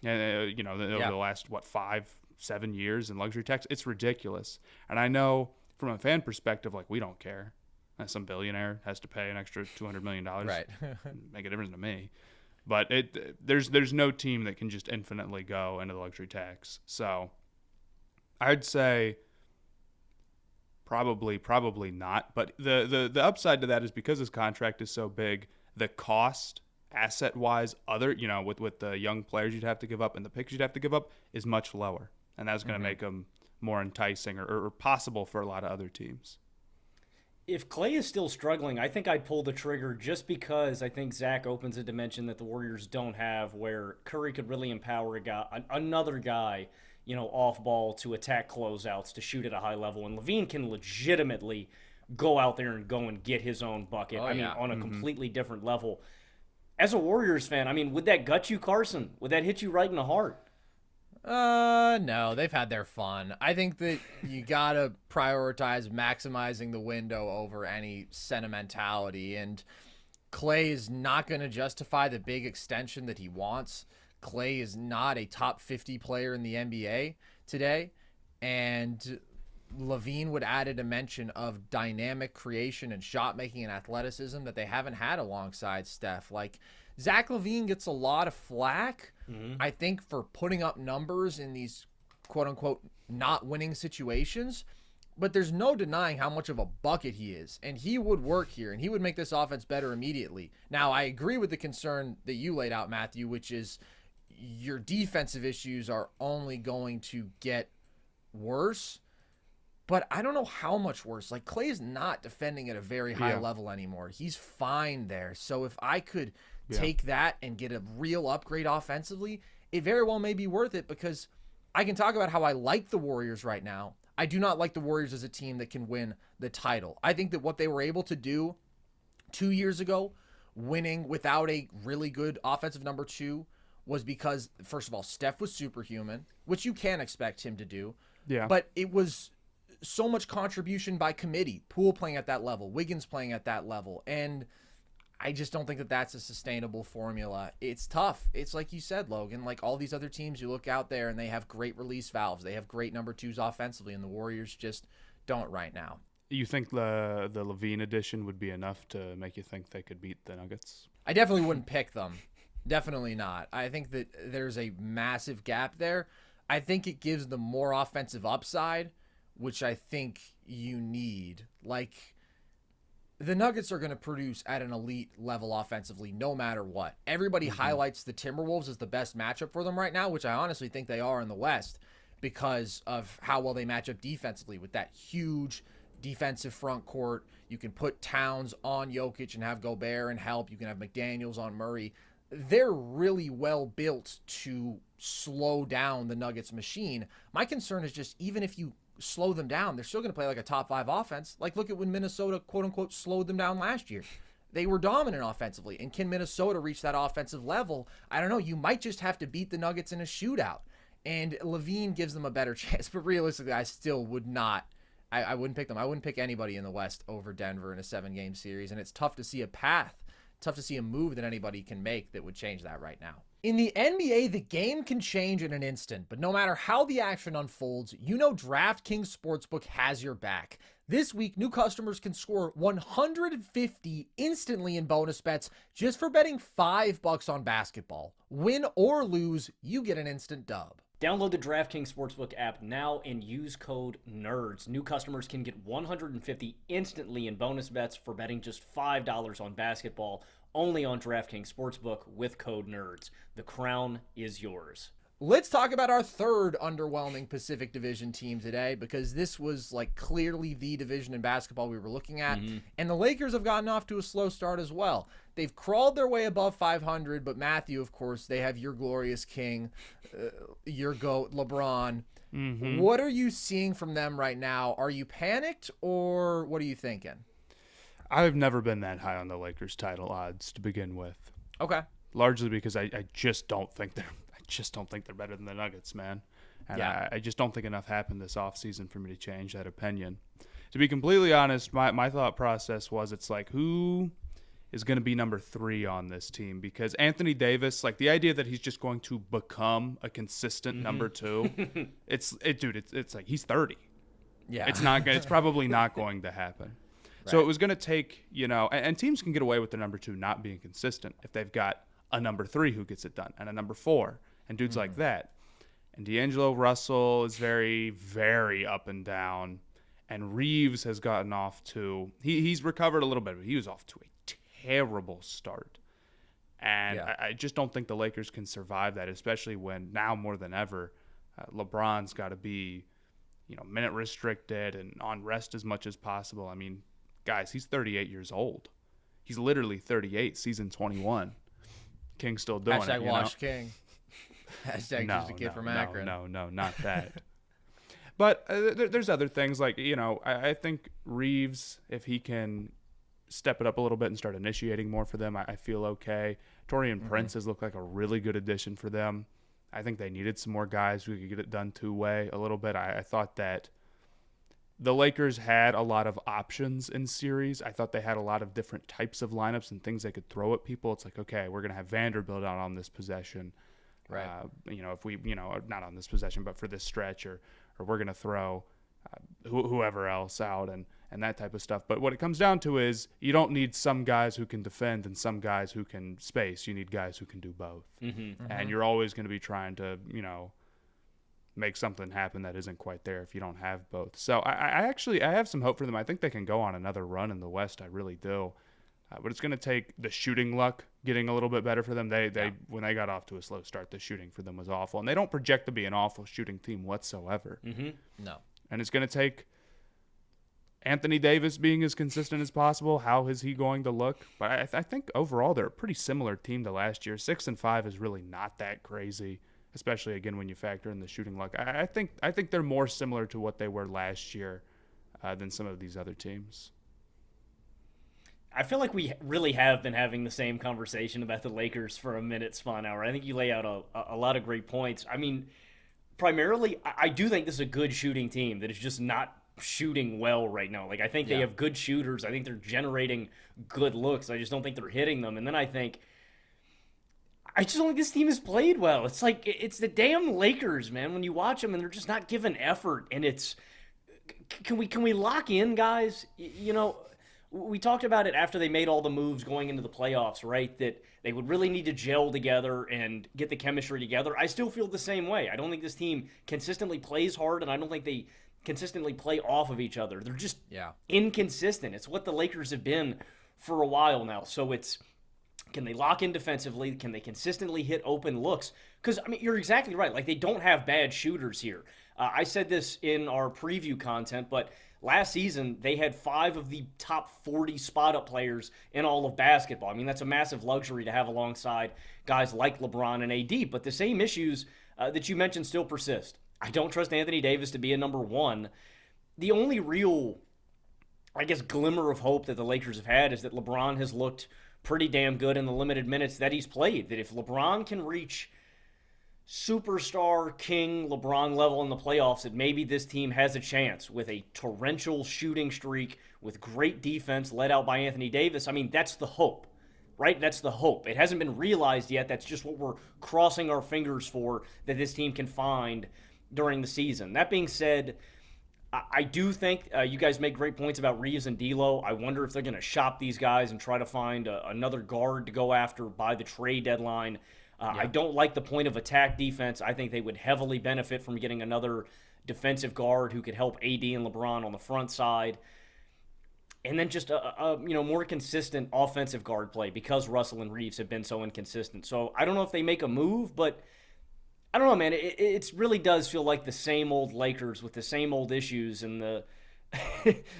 Speaker 2: Over the last 5-7 years in luxury tax, it's ridiculous. And I know from a fan perspective, like, we don't care. Some billionaire has to pay an extra $200 million.
Speaker 1: Right.
Speaker 2: Make a difference to me. But there's no team that can just infinitely go into the luxury tax. So I'd say probably not. But the upside to that is because his contract is so big, the cost asset-wise, with the young players you'd have to give up and the picks you'd have to give up is much lower. And that's going to make him more enticing or possible for a lot of other teams.
Speaker 3: If Clay is still struggling, I think I'd pull the trigger just because I think Zach opens a dimension that the Warriors don't have where Curry could really empower another guy, off ball to attack closeouts, to shoot at a high level. And LaVine can legitimately go out there and go and get his own bucket. On a completely different level. As a Warriors fan, would that gut you, Carson? Would that hit you right in the heart?
Speaker 1: No, they've had their fun. I think that you gotta prioritize maximizing the window over any sentimentality, and Clay is not going to justify the big extension that he wants. Clay is not a top 50 player in the NBA today, and LaVine would add a dimension of dynamic creation and shot making and athleticism that they haven't had alongside Steph. Like, Zach LaVine gets a lot of flack, I think, for putting up numbers in these quote-unquote not winning situations, but there's no denying how much of a bucket he is, and he would work here, and he would make this offense better immediately. Now, I agree with the concern that you laid out, Matthew, which is your defensive issues are only going to get worse, but I don't know how much worse. Like, Clay's not defending at a very high level anymore. He's fine there. So if I could take that and get a real upgrade offensively, it very well may be worth it, because I can talk about how I like the Warriors right now. I do not like the Warriors as a team that can win the title. I think that what they were able to do 2 years ago, winning without a really good offensive number two, was because, first of all, Steph was superhuman, which you can expect him to do.
Speaker 2: Yeah.
Speaker 1: But it was so much contribution by committee. Poole playing at that level, Wiggins playing at that level, and I just don't think that that's a sustainable formula. It's tough. It's like you said, Logan, like all these other teams, you look out there and they have great release valves. They have great number twos offensively, and the Warriors just don't right now.
Speaker 2: You think the Levine addition would be enough to make you think they could beat the Nuggets?
Speaker 1: I definitely wouldn't pick them. Definitely not. I think that there's a massive gap there. I think it gives them more offensive upside, which I think you need. Like, the Nuggets are going to produce at an elite level offensively no matter what. Everybody highlights the Timberwolves as the best matchup for them right now, which I honestly think they are in the West, because of how well they match up defensively with that huge defensive front court. You can put Towns on Jokic and have Gobert and help. You can have McDaniels on Murray. They're really well built to slow down the Nuggets machine. My concern is just, even if you slow them down, they're still going to play like a top five offense. Like, look at when Minnesota, quote unquote, slowed them down last year. They were dominant offensively. And can Minnesota reach that offensive level? I don't know. You might just have to beat the Nuggets in a shootout. And Levine gives them a better chance. But realistically, I still would not. I wouldn't pick them. I wouldn't pick anybody in the West over Denver in a 7-game series. And it's tough to see a path, tough to see a move that anybody can make that would change that right now. In the NBA, the game can change in an instant, but no matter how the action unfolds, you know DraftKings Sportsbook has your back. This week, new customers can score $150 instantly in bonus bets just for betting $5 on basketball. Win or lose, you get an instant dub.
Speaker 3: Download the DraftKings Sportsbook app now and use code NERDS. New customers can get $150 instantly in bonus bets for betting just $5 on basketball, only on DraftKings Sportsbook with code NERDS. The crown is yours.
Speaker 1: Let's talk about our third underwhelming Pacific Division team today, because this was like clearly the division in basketball we were looking at. And the Lakers have gotten off to a slow start as well. They've crawled their way above 500, but Matthew, of course, they have your glorious king, your GOAT, LeBron. What are you seeing from them right now? Are you panicked, or what are you thinking?
Speaker 2: I've never been that high on the Lakers title odds to begin with.
Speaker 1: Okay.
Speaker 2: Largely because I just don't think they're better than the Nuggets, man. And I just don't think enough happened this offseason for me to change that opinion. To be completely honest, my thought process was, it's like, who is going to be number 3 on this team? Because Anthony Davis, like, the idea that he's just going to become a consistent number 2, it's like he's 30.
Speaker 1: Yeah.
Speaker 2: It's probably not going to happen. Right. So it was going to take, and teams can get away with their number 2 not being consistent if they've got a number 3 who gets it done, and a number 4, and dudes like that. And D'Angelo Russell is very, very up and down, and Reeves has gotten off to he's recovered a little bit, but he was off to a terrible start. And I just don't think the Lakers can survive that, especially when now more than ever, LeBron's got to be, minute restricted and on rest as much as possible. I mean, guys, he's 38 years old. He's literally 38, season 21. King's still doing it.
Speaker 1: Watch King. Hashtag just a kid from Akron.
Speaker 2: No, not that. But there's other things like, I think Reeves, if he can step it up a little bit and start initiating more for them, I feel okay. Taurean Prince has looked like a really good addition for them. I think they needed some more guys who could get it done two-way a little bit. I thought that the Lakers had a lot of options in series. I thought they had a lot of different types of lineups and things they could throw at people. It's like, okay, we're going to have Vanderbilt out on this possession.
Speaker 1: Right.
Speaker 2: If we, not on this possession, but for this stretch, or we're going to throw whoever else out and that type of stuff. But what it comes down to is you don't need some guys who can defend and some guys who can space. You need guys who can do both. And you're always going to be trying to, make something happen that isn't quite there if you don't have both. So I have some hope for them. I think they can go on another run in the West. I really do. But it's going to take the shooting luck getting a little bit better for them. When they got off to a slow start, the shooting for them was awful. And they don't project to be an awful shooting team whatsoever.
Speaker 3: Mm-hmm.
Speaker 1: No.
Speaker 2: And it's going to take Anthony Davis being as consistent as possible. How is he going to look? But I think overall they're a pretty similar team to last year. 6-5 is really not that crazy, especially, again, when you factor in the shooting luck. I think they're more similar to what they were last year than some of these other teams.
Speaker 3: I feel like we really have been having the same conversation about the Lakers for a minute, Sponhour. I think you lay out a lot of great points. I mean, primarily, I do think this is a good shooting team that is just not shooting well right now. Like, I think they have good shooters. I think they're generating good looks. I just don't think they're hitting them. And then I just don't think this team has played well. It's like, it's the damn Lakers, man. When you watch them and they're just not giving effort. And it's, can we lock in, guys? You know, we talked about it after they made all the moves going into the playoffs, right? That they would really need to gel together and get the chemistry together. I still feel the same way. I don't think this team consistently plays hard, and I don't think they consistently play off of each other. They're just inconsistent. It's what the Lakers have been for a while now. So it's, can they lock in defensively? Can they consistently hit open looks? Because, I mean, you're exactly right. Like, they don't have bad shooters here. I said this in our preview content, but last season, they had 5 of the top 40 spot-up players in all of basketball. I mean, that's a massive luxury to have alongside guys like LeBron and AD, but the same issues that you mentioned still persist. I don't trust Anthony Davis to be a number one. The only real, I guess, glimmer of hope that the Lakers have had is that LeBron has looked pretty damn good in the limited minutes that he's played. That if LeBron can reach superstar king LeBron level in the playoffs, that maybe this team has a chance with a torrential shooting streak with great defense led out by Anthony Davis. I mean, that's the hope, right? That's the hope. It hasn't been realized yet. That's just what we're crossing our fingers for, that this team can find during the season. That being said, I do think you guys make great points about Reeves and D'Lo. I wonder if they're going to shop these guys and try to find another guard to go after by the trade deadline. I don't like the point of attack defense. I think they would heavily benefit from getting another defensive guard who could help AD and LeBron on the front side. And then just a more consistent offensive guard play, because Russell and Reeves have been so inconsistent. So I don't know if they make a move, but I don't know, man. It really does feel like the same old Lakers with the same old issues and the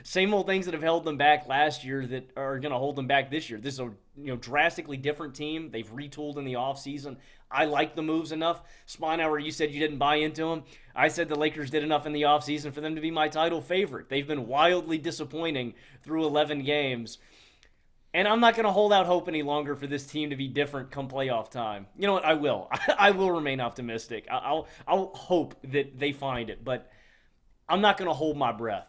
Speaker 3: same old things that have held them back last year that are going to hold them back this year. This is a drastically different team. They've retooled in the offseason. I like the moves enough. Sponhour, you said you didn't buy into them. I said the Lakers did enough in the offseason for them to be my title favorite. They've been wildly disappointing through 11 games. And I'm not going to hold out hope any longer for this team to be different come playoff time. You know what? I will. I will remain optimistic. I'll hope that they find it, but I'm not going to hold my breath.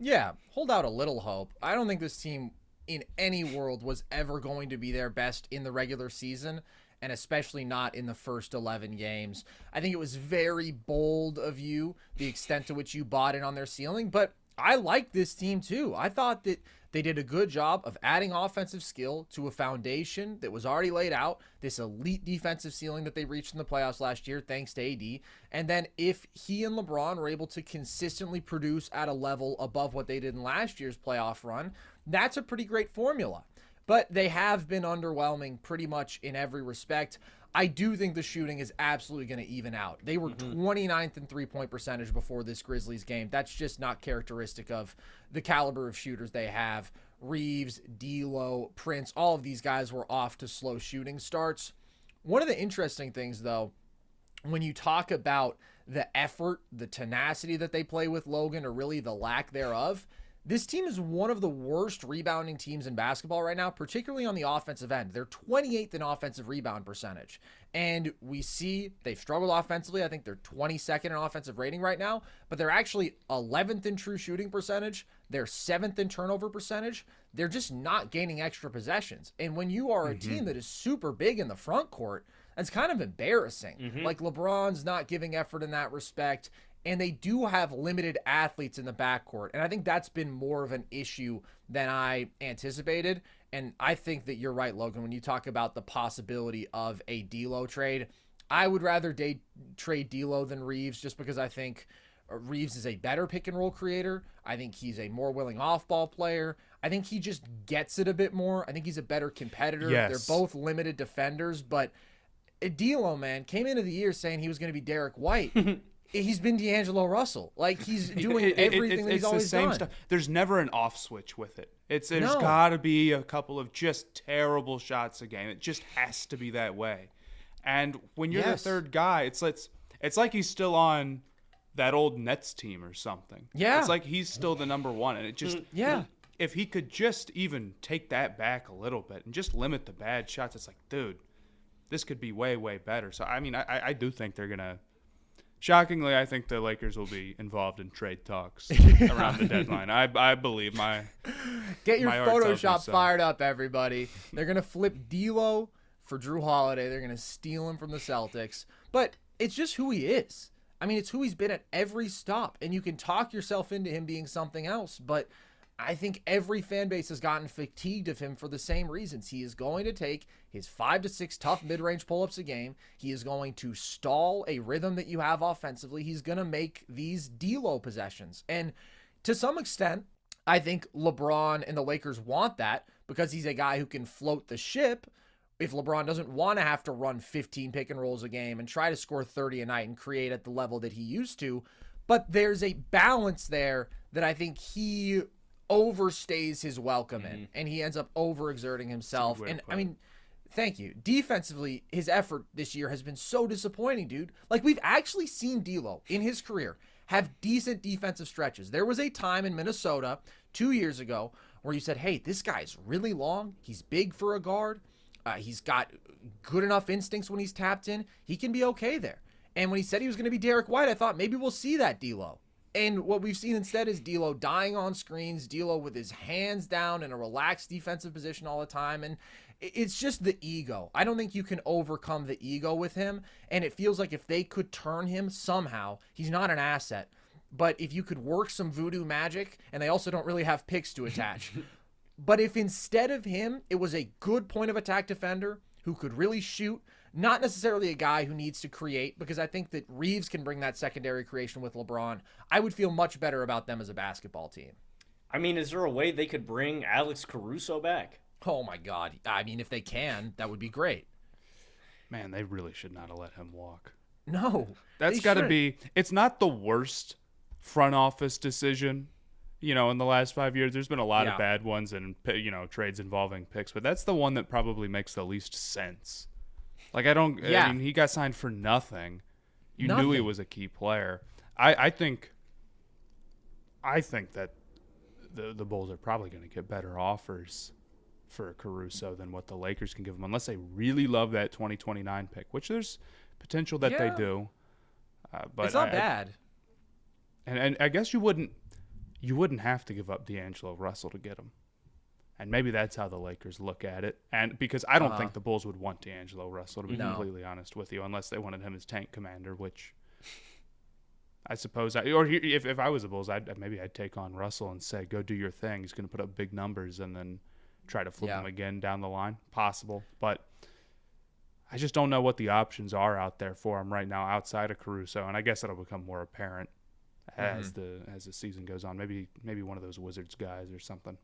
Speaker 1: Yeah, hold out a little hope. I don't think this team in any world was ever going to be their best in the regular season, and especially not in the first 11 games. I think it was very bold of you, the extent to which you bought in on their ceiling, but I like this team too. I thought that they did a good job of adding offensive skill to a foundation that was already laid out, this elite defensive ceiling that they reached in the playoffs last year thanks to AD. And then if he and LeBron were able to consistently produce at a level above what they did in last year's playoff run, that's a pretty great formula. But they have been underwhelming pretty much in every respect. I do think the shooting is absolutely going to even out. They were 29th in three-point percentage before this Grizzlies game. That's just not characteristic of the caliber of shooters they have. Reeves, D'Lo, Prince, all of these guys were off to slow shooting starts. One of the interesting things, though, when you talk about the effort, the tenacity that they play with Logan, or really the lack thereof, this team is one of the worst rebounding teams in basketball right now, particularly on the offensive end. They're 28th in offensive rebound percentage. And we see they've struggled offensively. I think they're 22nd in offensive rating right now, but they're actually 11th in true shooting percentage. They're 7th in turnover percentage. They're just not gaining extra possessions. And when you are a team that is super big in the front court, that's kind of embarrassing. Like, LeBron's not giving effort in that respect. And they do have limited athletes in the backcourt. And I think that's been more of an issue than I anticipated. And I think that you're right, Logan, when you talk about the possibility of a D'Lo trade. I would rather trade D'Lo than Reeves, just because I think Reeves is a better pick and roll creator. I think he's a more willing off-ball player. I think he just gets it a bit more. I think he's a better competitor.
Speaker 2: Yes.
Speaker 1: They're both limited defenders, but D'Lo, man, came into the year saying he was going to be Derek White. He's been D'Angelo Russell. Like, he's doing everything that he's always done.
Speaker 2: Stuff. There's never an off switch with it. There's
Speaker 1: No.
Speaker 2: got to be a couple of just terrible shots a game. It just has to be that way. And when you're the third guy, it's like he's still on that old Nets team or something.
Speaker 1: Yeah.
Speaker 2: It's like he's still the number one. And it just, if he could just even take that back a little bit and just limit the bad shots, it's like, dude, this could be way, way better. So, I mean, I do think they're going to, shockingly, I think the Lakers will be involved in trade talks around the deadline. I believe my
Speaker 1: Get your
Speaker 2: my heart tells me
Speaker 1: Photoshop
Speaker 2: so.
Speaker 1: fired up, everybody. They're going to flip D'Lo for Drew Holiday. They're going to steal him from the Celtics. But it's just who he is. I mean, it's who he's been at every stop. And you can talk yourself into him being something else. But I think every fan base has gotten fatigued of him for the same reasons. He is going to take his 5 to 6 tough mid-range pull-ups a game. He is going to stall a rhythm that you have offensively. He's going to make these D'Lo possessions. And to some extent, I think LeBron and the Lakers want that because he's a guy who can float the ship. If LeBron doesn't want to have to run 15 pick and rolls a game and try to score 30 a night and create at the level that he used to. But there's a balance there that I think he overstays his welcome in, and he ends up overexerting himself. And I mean, thank you. Defensively, his effort this year has been so disappointing, dude. Like, we've actually seen D'Lo in his career have decent defensive stretches. There was a time in Minnesota 2 years ago where you said, hey, this guy's really long. He's big for a guard. He's got good enough instincts when he's tapped in. He can be okay there. And when he said he was going to be Derek White, I thought maybe we'll see that D'Lo. And what we've seen instead is D'Lo dying on screens, D'Lo with his hands down in a relaxed defensive position all the time. And it's just the ego. I don't think you can overcome the ego with him. And it feels like if they could turn him somehow, he's not an asset. But if you could work some voodoo magic, and they also don't really have picks to attach. But if instead of him, it was a good point of attack defender who could really shoot, not necessarily a guy who needs to create, because I think that Reeves can bring that secondary creation with LeBron, I would feel much better about them as a basketball team.
Speaker 3: I mean, is there a way they could bring Alex Caruso back?
Speaker 1: Oh, my God. I mean, if they can, that would be great.
Speaker 2: Man, they really should not have let him walk.
Speaker 1: No.
Speaker 2: That's got to be – it's not the worst front office decision. You know, in the last 5 years, there's been a lot of bad ones and, you know, trades involving picks. But that's the one that probably makes the least sense. Like, I mean, he got signed for nothing. You knew he was a key player. I think that the Bulls are probably going to get better offers for Caruso than what the Lakers can give him, unless they really love that 2029 pick, which there's potential that they do. But
Speaker 1: it's not bad.
Speaker 2: And I guess you wouldn't have to give up D'Angelo Russell to get him. And maybe that's how the Lakers look at it. And because I don't think the Bulls would want D'Angelo Russell, to be completely honest with you, unless they wanted him as tank commander, which I suppose if I was the Bulls, I'd take on Russell and say, go do your thing. He's going to put up big numbers and then try to flip him again down the line. Possible. But I just don't know what the options are out there for him right now outside of Caruso. And I guess that'll become more apparent as the season goes on. Maybe one of those Wizards guys or something.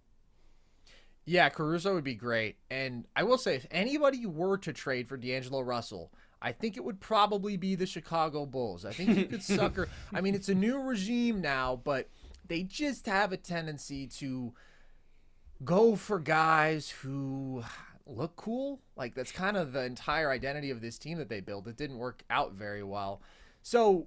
Speaker 1: Yeah, Caruso would be great. And I will say, if anybody were to trade for D'Angelo Russell, I think it would probably be the Chicago Bulls. I think you could sucker. I mean, it's a new regime now, but they just have a tendency to go for guys who look cool. Like, that's kind of the entire identity of this team that they built. It didn't work out very well. So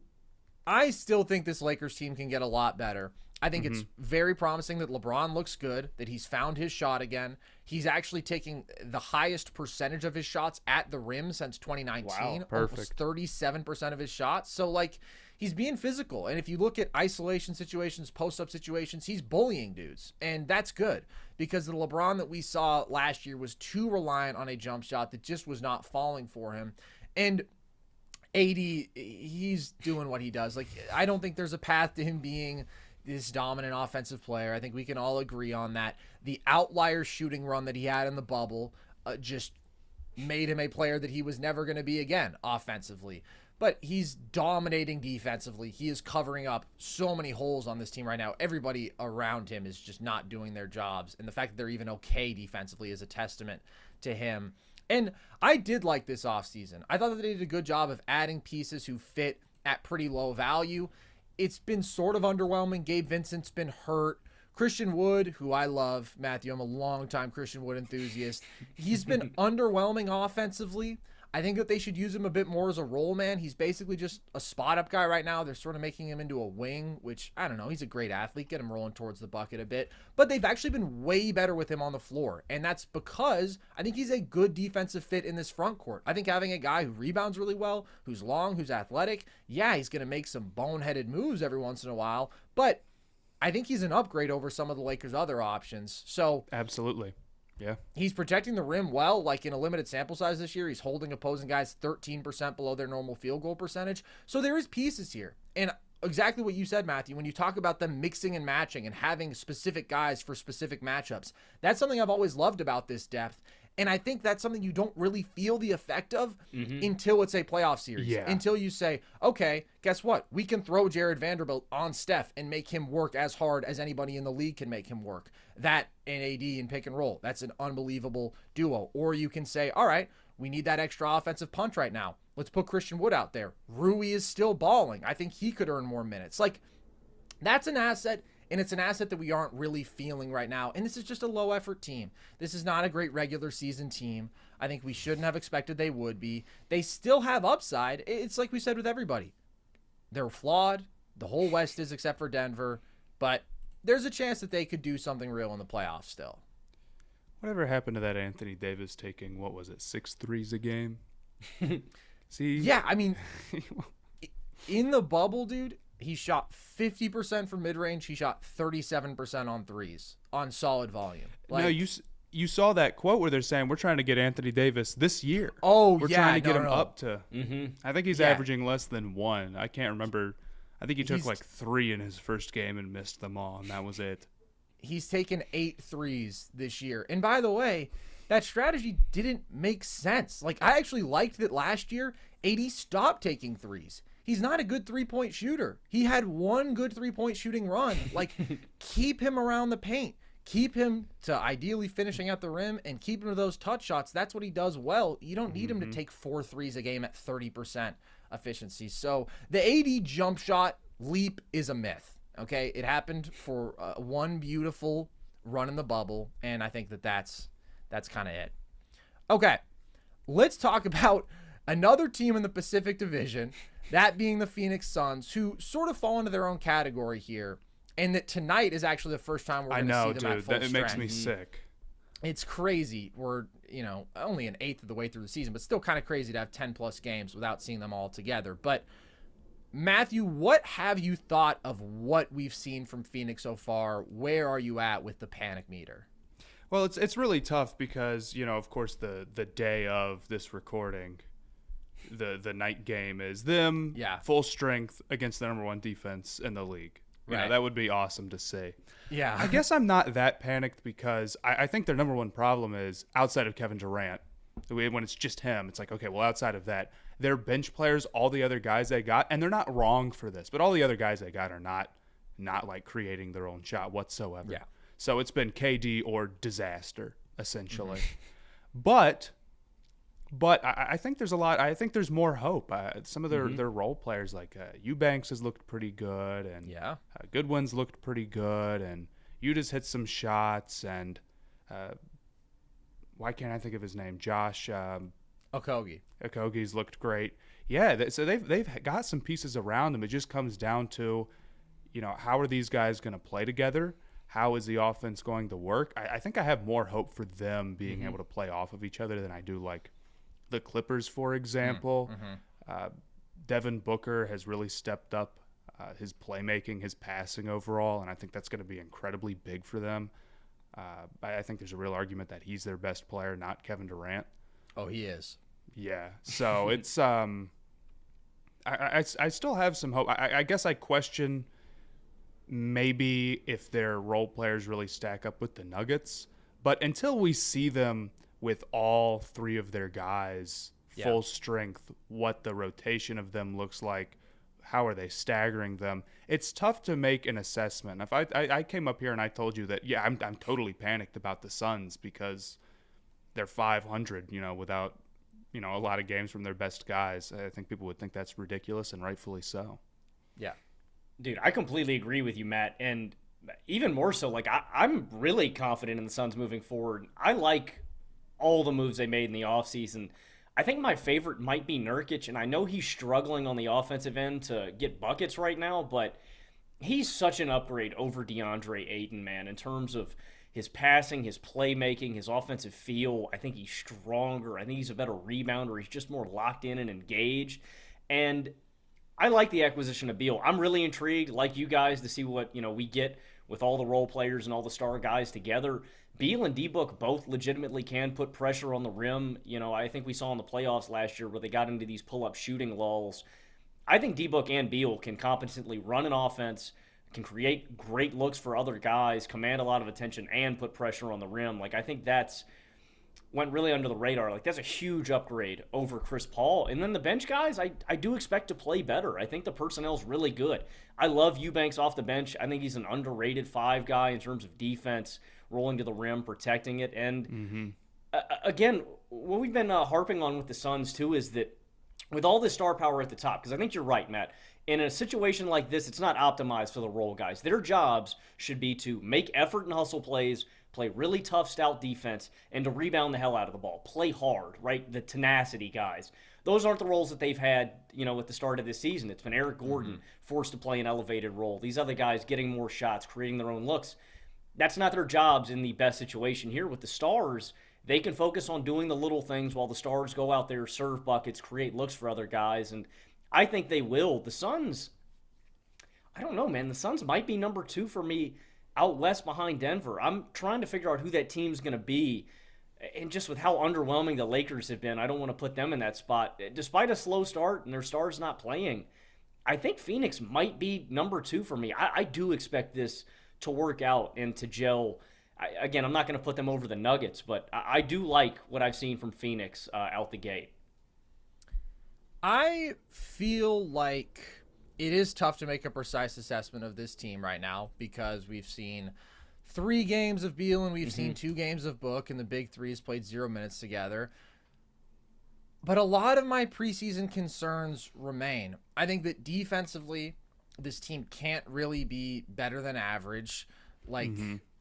Speaker 1: I still think this Lakers team can get a lot better. I think it's very promising that LeBron looks good, that he's found his shot again. He's actually taking the highest percentage of his shots at the rim since 2019.
Speaker 2: Wow, perfect.
Speaker 1: Almost 37% of his shots. So, like, he's being physical. And if you look at isolation situations, post-up situations, he's bullying dudes. And that's good because the LeBron that we saw last year was too reliant on a jump shot that just was not falling for him. And AD, he's doing what he does. Like, I don't think there's a path to him being this dominant offensive player. I think we can all agree on that. The outlier shooting run that he had in the bubble just made him a player that he was never going to be again offensively. but he's dominating defensively. He is covering up so many holes on this team right now. Everybody around him is just not doing their jobs. And the fact that they're even okay defensively is a testament to him. And I did like this offseason. I thought that they did a good job of adding pieces who fit at pretty low value. It's been sort of underwhelming. Gabe Vincent's been hurt. Christian Wood, who I love, Matthew, I'm a longtime Christian Wood enthusiast. He's been underwhelming offensively. I think that they should use him a bit more as a role man. He's basically just a spot-up guy right now. They're sort of making him into a wing, which, I don't know, he's a great athlete. Get him rolling towards the bucket a bit. But they've actually been way better with him on the floor, and that's because I think he's a good defensive fit in this front court. I think having a guy who rebounds really well, who's long, who's athletic, yeah, he's going to make some boneheaded moves every once in a while, but I think he's an upgrade over some of the Lakers' other options. So
Speaker 2: Absolutely. Yeah.
Speaker 1: he's protecting the rim well, like in a limited sample size this year. He's holding opposing guys 13% below their normal field goal percentage. So there is pieces here. And exactly what you said, Matthew, when you talk about them mixing and matching and having specific guys for specific matchups, that's something I've always loved about this depth. And I think that's something you don't really feel the effect of until it's a playoff series.
Speaker 2: Yeah.
Speaker 1: Until you say, okay, guess what? We can throw Jared Vanderbilt on Steph and make him work as hard as anybody in the league can make him work. That and AD in pick and roll. That's an unbelievable duo. Or you can say, all right, we need that extra offensive punch right now. Let's put Christian Wood out there. Rui is still balling. I think he could earn more minutes. Like, that's an asset. And it's an asset that we aren't really feeling right now. And this is just a low-effort team. This is not a great regular season team. I think we shouldn't have expected they would be. They still have upside. It's like we said with everybody. They're flawed. The whole West is except for Denver. But there's a chance that they could do something real in the playoffs still.
Speaker 2: Whatever happened to that Anthony Davis taking, what was it, 6 threes a game? See?
Speaker 1: Yeah, I mean, in the bubble, dude, he shot 50% from mid-range. He shot 37% on threes on solid volume.
Speaker 2: No, you saw that quote where they're saying we're trying to get Anthony Davis this year.
Speaker 1: Oh,
Speaker 2: we're
Speaker 1: yeah,
Speaker 2: trying to get him
Speaker 1: no.
Speaker 2: up to. I think he's averaging less than 1. I can't remember. I think he took like 3 in his first game and missed them all, and that was it.
Speaker 1: He's taken 8 threes this year. And by the way, that strategy didn't make sense. Like, I actually liked that last year. AD stopped taking threes. He's not a good three-point shooter. He had one good three-point shooting run. Like, keep him around the paint. Keep him to ideally finishing at the rim and keep him to those touch shots. That's what he does well. You don't need him to take 4 threes a game at 30% efficiency. So the AD jump shot leap is a myth, okay? It happened for one beautiful run in the bubble, and I think that's kind of it. Okay, let's talk about another team in the Pacific Division, that being the Phoenix Suns, who sort of fall into their own category here, and that tonight is actually the first time we're going to see them at full strength.
Speaker 2: It makes me sick.
Speaker 1: It's crazy. We're, only an eighth of the way through the season, but still kind of crazy to have 10-plus games without seeing them all together. But, Matthew, what have you thought of what we've seen from Phoenix so far? Where are you at with the panic meter?
Speaker 2: Well, it's really tough because, of course, the day of this recording, the night game is them full strength against the number 1 defense in the league. That would be awesome to see.
Speaker 1: Yeah.
Speaker 2: I guess I'm not that panicked because I think their number 1 problem is outside of Kevin Durant. When it's just him, it's like, okay, well, outside of that, their bench players, all the other guys they got, and they're not wrong for this, but all the other guys they got are not like creating their own shot whatsoever.
Speaker 1: Yeah.
Speaker 2: So it's been KD or disaster, essentially. But I think there's a lot. I think there's more hope. Some of their role players, like Eubanks, has looked pretty good, and Goodwin's looked pretty good, and Udah's hit some shots, and why can't I think of his name? Josh
Speaker 1: Okogie.
Speaker 2: Okogie's looked great. Yeah, so they've got some pieces around them. It just comes down to, how are these guys going to play together? How is the offense going to work? I think I have more hope for them being able to play off of each other than I do like the Clippers, for example. Devin Booker has really stepped up his playmaking, his passing overall, and I think that's going to be incredibly big for them. I think there's a real argument that he's their best player, not Kevin Durant.
Speaker 1: Oh, he is.
Speaker 2: Yeah, so it's I still have some hope. I guess I question maybe if their role players really stack up with the Nuggets, but until we see them with all 3 of their guys full strength, what the rotation of them looks like, how are they staggering them. It's tough to make an assessment. If I came up here and I told you that, yeah, I'm totally panicked about the Suns because they're 500, without, a lot of games from their best guys. I think people would think that's ridiculous, and rightfully so.
Speaker 1: Yeah.
Speaker 3: Dude, I completely agree with you, Matt. And even more so, like, I'm really confident in the Suns moving forward. I like all the moves they made in the offseason. I think my favorite might be Nurkic, and I know he's struggling on the offensive end to get buckets right now, but he's such an upgrade over DeAndre Ayton, man, in terms of his passing, his playmaking, his offensive feel. I think he's stronger. I think he's a better rebounder. He's just more locked in and engaged. And I like the acquisition of Beal. I'm really intrigued, like you guys, to see what we get with all the role players and all the star guys together. Beal and D-Book both legitimately can put pressure on the rim. I think we saw in the playoffs last year where they got into these pull-up shooting lulls. I think D-Book and Beal can competently run an offense, can create great looks for other guys, command a lot of attention, and put pressure on the rim. Like, I think that's went really under the radar. Like, that's a huge upgrade over Chris Paul. And then the bench guys, I do expect to play better. I think the personnel's really good. I love Eubanks off the bench. I think he's an underrated 5 guy in terms of defense, rolling to the rim, protecting it. And again, what we've been harping on with the Suns too is that with all this star power at the top, because I think you're right, Matt, in a situation like this, it's not optimized for the role guys. Their jobs should be to make effort and hustle plays, play really tough, stout defense, and to rebound the hell out of the ball. Play hard, right? The tenacity guys. Those aren't the roles that they've had, at the start of this season. It's been Eric Gordon forced to play an elevated role. These other guys getting more shots, creating their own looks. That's not their jobs in the best situation here. With the stars, they can focus on doing the little things while the stars go out there, serve buckets, create looks for other guys, and I think they will. The Suns, I don't know, man. The Suns might be number 2 for me out west behind Denver. I'm trying to figure out who that team's going to be. And just with how underwhelming the Lakers have been, I don't want to put them in that spot. Despite a slow start and their stars not playing, I think Phoenix might be number 2 for me. I do expect this to work out and to gel. Again, I'm not going to put them over the Nuggets, but I do like what I've seen from Phoenix out the gate.
Speaker 1: I feel like it is tough to make a precise assessment of this team right now because we've seen 3 games of Beal and we've seen 2 games of Book, and the big 3 has played 0 minutes together. But a lot of my preseason concerns remain. I think that defensively, this team can't really be better than average. Like,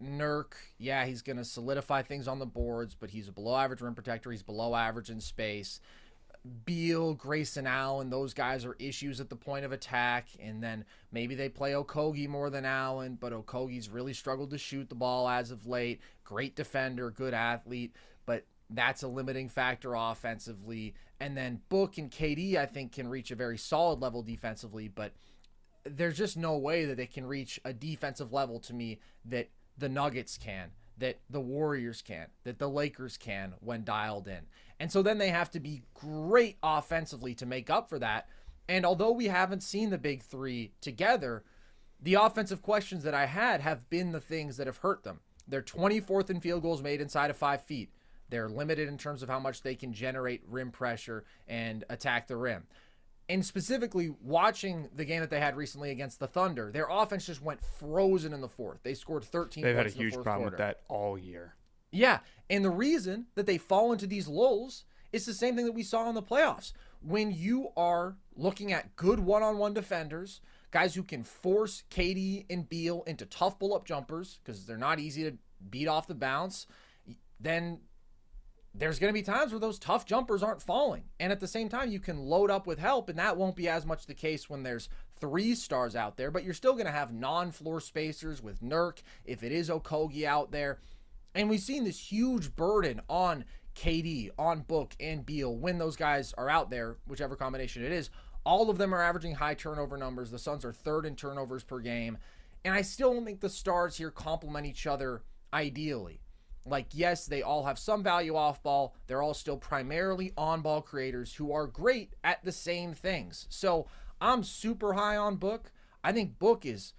Speaker 1: Nurk, yeah, he's going to solidify things on the boards, but he's a below-average rim protector. He's below average in space. Beal, Grayson Allen, those guys are issues at the point of attack, and then maybe they play Okogie more than Allen, but Okogie's really struggled to shoot the ball as of late. Great defender, good athlete, but that's a limiting factor offensively. And then Book and KD, I think, can reach a very solid level defensively, but there's just no way that they can reach a defensive level to me that the Nuggets can, that the Warriors can, that the Lakers can when dialed in. And so then they have to be great offensively to make up for that. And although we haven't seen the big 3 together, the offensive questions that I had have been the things that have hurt them. They're 24th in field goals made inside of 5 feet. They're limited in terms of how much they can generate rim pressure and attack the rim. And specifically, watching the game that they had recently against the Thunder, their offense just went frozen in the fourth. They scored 13
Speaker 2: They've had
Speaker 1: points
Speaker 2: a huge problem with that all year.
Speaker 1: Yeah, and the reason that they fall into these lulls is the same thing that we saw in the playoffs. When you are looking at good one-on-one defenders, guys who can force KD and Beal into tough pull-up jumpers because they're not easy to beat off the bounce, then there's going to be times where those tough jumpers aren't falling. And at the same time, you can load up with help, and that won't be as much the case when there's 3 stars out there, but you're still going to have non-floor spacers with Nurk if it is Okogie out there. And we've seen this huge burden on KD, on Book, and Beal when those guys are out there, whichever combination it is. All of them are averaging high turnover numbers. The Suns are 3rd in turnovers per game. And I still don't think the stars here complement each other ideally. Like, yes, they all have some value off ball. They're all still primarily on-ball creators who are great at the same things. So I'm super high on Book. I think Book is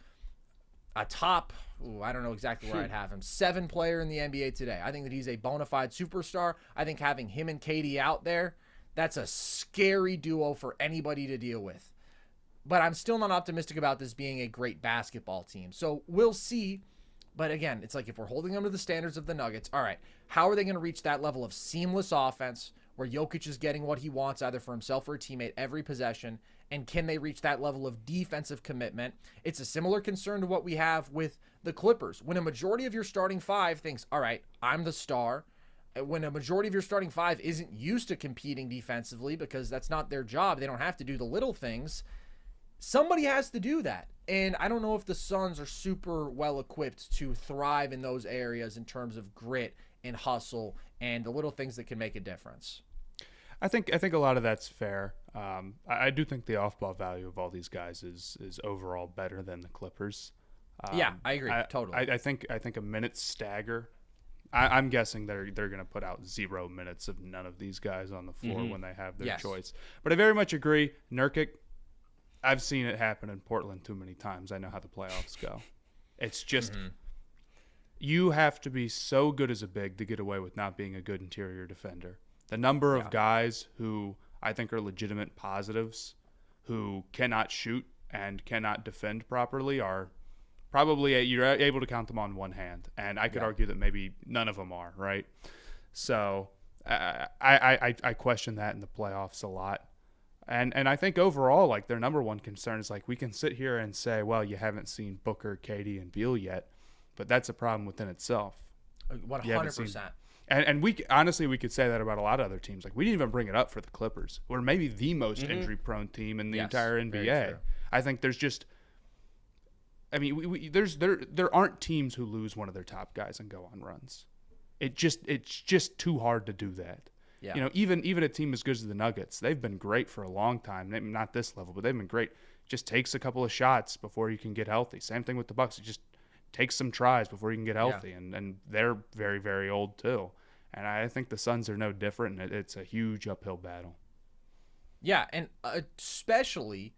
Speaker 1: a top, I don't know exactly where I'd have him, 7 player in the NBA today. I think that he's a bona fide superstar. I think having him and KD out there, That's a scary duo for anybody to deal with. But I'm still not optimistic about this being a great basketball team. So we'll see. But again, it's like if we're holding them to the standards of the Nuggets, all right, how are they going to reach that level of seamless offense where Jokic is getting what he wants either for himself or a teammate every possession? And can they reach that level of defensive commitment? It's a similar concern to what we have with the Clippers. When a majority of your starting five thinks, all right, I'm the star. When a majority of your starting five isn't used to competing defensively because that's not their job, they don't have to do the little things. Somebody has to do that. And I don't know if the Suns are super well equipped to thrive in those areas in terms of grit and hustle and the little things that can make a difference.
Speaker 2: I think a lot of that's fair. I do think the off-ball value of all these guys is overall better than the Clippers.
Speaker 1: Yeah, I agree. Totally.
Speaker 2: I think a minute stagger. I'm guessing they're going to put out 0 minutes of none of these guys on the floor when they have their choice. But I very much agree. Nurkic, I've seen it happen in Portland too many times. I know how the playoffs go. It's just you have to be so good as a big to get away with not being a good interior defender. The number of guys who I think are legitimate positives who cannot shoot and cannot defend properly are probably you're able to count them on one hand. And I could argue that maybe none of them are, right? So I question that in the playoffs a lot. And I think overall, like, their number one concern is, like, we can sit here and say, well, you haven't seen Booker, KD, and Beal yet, but that's a problem within itself.
Speaker 1: 100%.
Speaker 2: And we honestly, we could say that about a lot of other teams. Like, we didn't even bring it up for the Clippers. We're maybe the most injury-prone team in the entire NBA. I think there's just – I mean, there aren't teams who lose one of their top guys and go on runs. It's just too hard to do that. Yeah. You know, even a team as good as the Nuggets, they've been great for a long time. Not this level, but they've been great. Just takes a couple of shots before you can get healthy. Same thing with the Bucks. It just takes some tries before you can get healthy, and they're very, very old too. And I think the Suns are no different, and it's a huge uphill battle.
Speaker 1: Yeah, and especially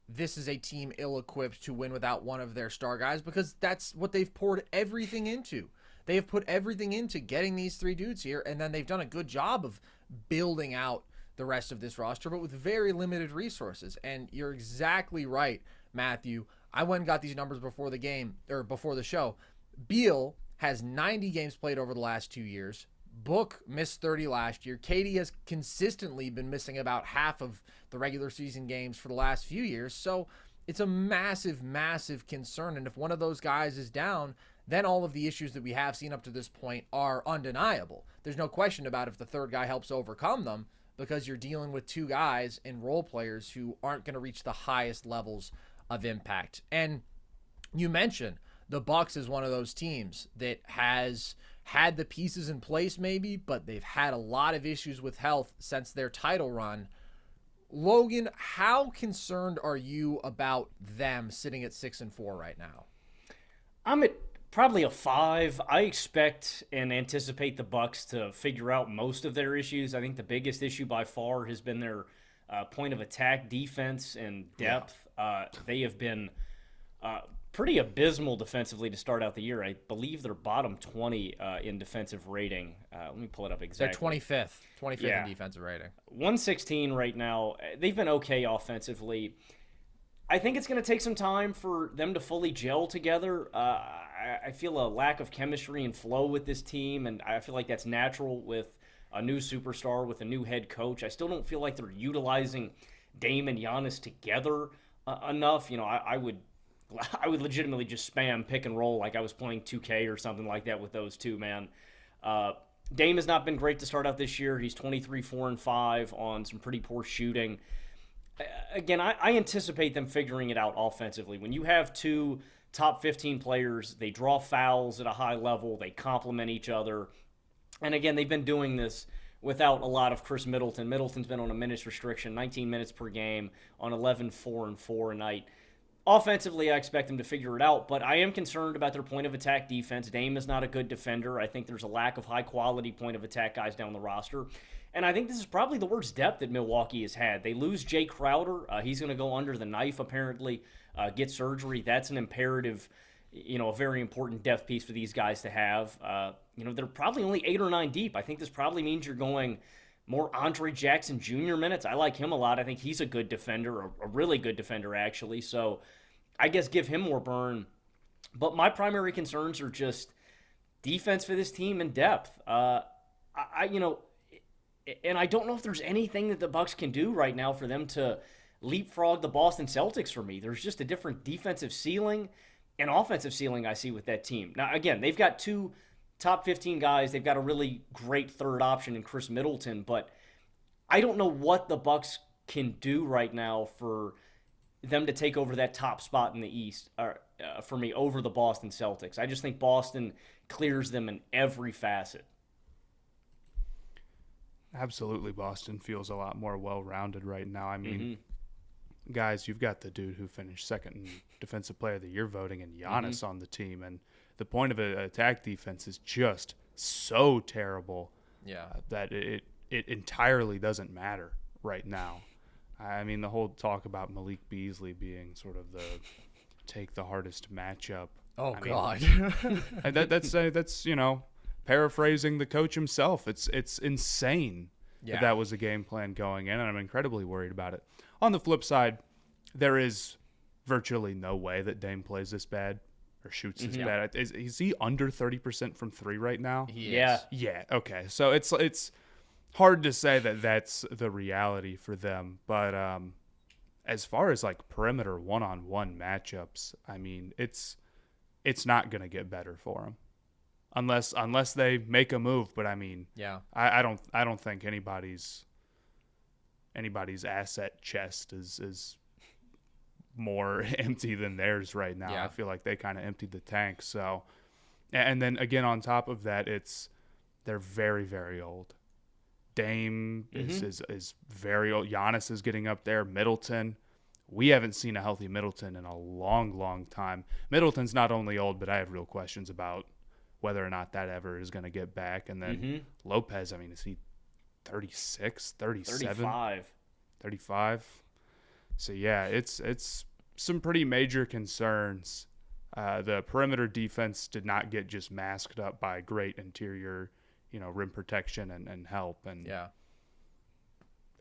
Speaker 1: this is a team ill-equipped to win without one of their star guys because that's what they've poured everything into. They have put everything into getting these three dudes here, and then they've done a good job of building out the rest of this roster, but with very limited resources. And you're exactly right, Matthew. I went and got these numbers before the game, or before the show. Beal has 90 games played over the last 2 years. Book missed 30 last year. KD has consistently been missing about half of the regular season games for the last few years. So it's a massive, massive concern. And if one of those guys is down, then all of the issues that we have seen up to this point are undeniable. There's no question about if the third guy helps overcome them because you're dealing with two guys and role players who aren't going to reach the highest levels of impact. And you mentioned the Bucks is one of those teams that has had the pieces in place maybe, but they've had a lot of issues with health since their title run. Logan, how concerned are you about them sitting at 6-4 right now?
Speaker 3: I'm at probably a 5. I expect and anticipate the Bucks to figure out most of their issues. I think the biggest issue by far has been their point of attack defense and depth. They have been pretty abysmal defensively to start out the year. I believe they're bottom 20 in defensive rating. Let me pull it up exactly.
Speaker 1: They're 25th in defensive rating.
Speaker 3: 116 right now. They've been okay offensively. I think it's going to take some time for them to fully gel together. I feel a lack of chemistry and flow with this team, and I feel like that's natural with a new superstar, with a new head coach. I still don't feel like they're utilizing Dame and Giannis together enough. You know, I would legitimately just spam pick and roll like I was playing 2K or something like that with those two, man. Dame has not been great to start out this year. He's 23, 4, and 5 on some pretty poor shooting. Again, I anticipate them figuring it out offensively. When you have two top 15 players, they draw fouls at a high level, they complement each other. And again, they've been doing this without a lot of Chris Middleton. Middleton's been on a minutes restriction, 19 minutes per game, on 11, 4, and 4 a night. Offensively, I expect them to figure it out, but I am concerned about their point of attack defense. Dame is not a good defender. I think there's a lack of high-quality point of attack guys down the roster. And I think this is probably the worst depth that Milwaukee has had. They lose Jay Crowder. He's going to go under the knife, apparently, get surgery. That's an imperative, a very important depth piece for these guys to have. They're probably only 8 or 9 deep. I think this probably means you're going more Andre Jackson Jr. minutes. I like him a lot. I think he's a good defender, a really good defender, actually. So I guess give him more burn. But my primary concerns are just defense for this team and depth. And I don't know if there's anything that the Bucks can do right now for them to leapfrog the Boston Celtics for me. There's just a different defensive ceiling and offensive ceiling I see with that team. Now, again, they've got 2 top 15 guys. They've got a really great third option in Chris Middleton, but I don't know what the Bucks can do right now for them to take over that top spot in the East, for me, over the Boston Celtics. I just think Boston clears them in every facet.
Speaker 2: Absolutely, Boston feels a lot more well-rounded right now. I mean, guys, you've got the dude who finished second in Defensive Player of the Year voting and Giannis on the team, and the point of an attack defense is just so terrible that it entirely doesn't matter right now. I mean, the whole talk about Malik Beasley being sort of the take the hardest matchup.
Speaker 1: Oh, God.
Speaker 2: That's paraphrasing the coach himself. It's insane that was a game plan going in, and I'm incredibly worried about it. On the flip side, there is virtually no way that Dame plays this bad or shoots this bad. Is he under 30% from 3 right now?
Speaker 3: Yeah.
Speaker 2: Yeah, okay. So it's hard to say that that's the reality for them, but as far as like perimeter one-on-one matchups, I mean, it's not going to get better for them. Unless they make a move, but I mean, I don't think anybody's asset chest is more empty than theirs right now. I feel like they kind of emptied the tank. So, and then again on top of that, they're very, very old. Dame is very old. Giannis is getting up there. Middleton. We haven't seen a healthy Middleton in a long, long time. Middleton's not only old, but I have real questions about whether or not that ever is going to get back. And then Lopez, I mean, is he 36, 37? 35. So, yeah, it's some pretty major concerns. The perimeter defense did not get just masked up by great interior, rim protection and help. And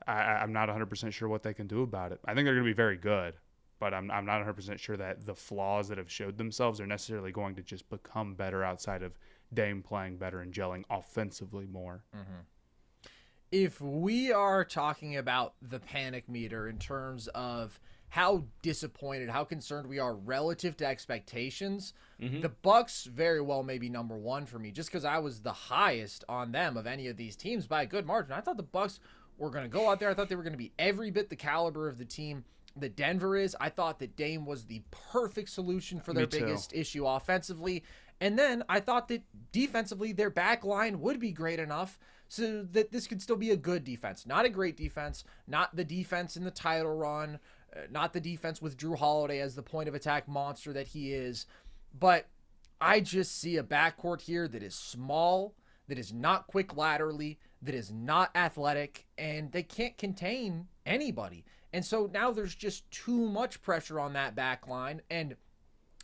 Speaker 2: I'm not 100% sure what they can do about it. I think they're going to be very good, but I'm not 100% sure that the flaws that have showed themselves are necessarily going to just become better outside of Dame playing better and gelling offensively more.
Speaker 1: If we are talking about the panic meter in terms of how disappointed, how concerned we are relative to expectations, the Bucks very well may be number 1 for me, just because I was the highest on them of any of these teams by a good margin. I thought the Bucks were going to go out there. I thought they were going to be every bit the caliber of the team that Denver is. I thought that Dame was the perfect solution for their biggest issue offensively. And then I thought that defensively, their back line would be great enough so that this could still be a good defense. Not a great defense, not the defense in the title run, not the defense with Drew Holiday as the point of attack monster that he is. But I just see a backcourt here that is small, that is not quick laterally, that is not athletic, and they can't contain anybody. And so now there's just too much pressure on that back line. And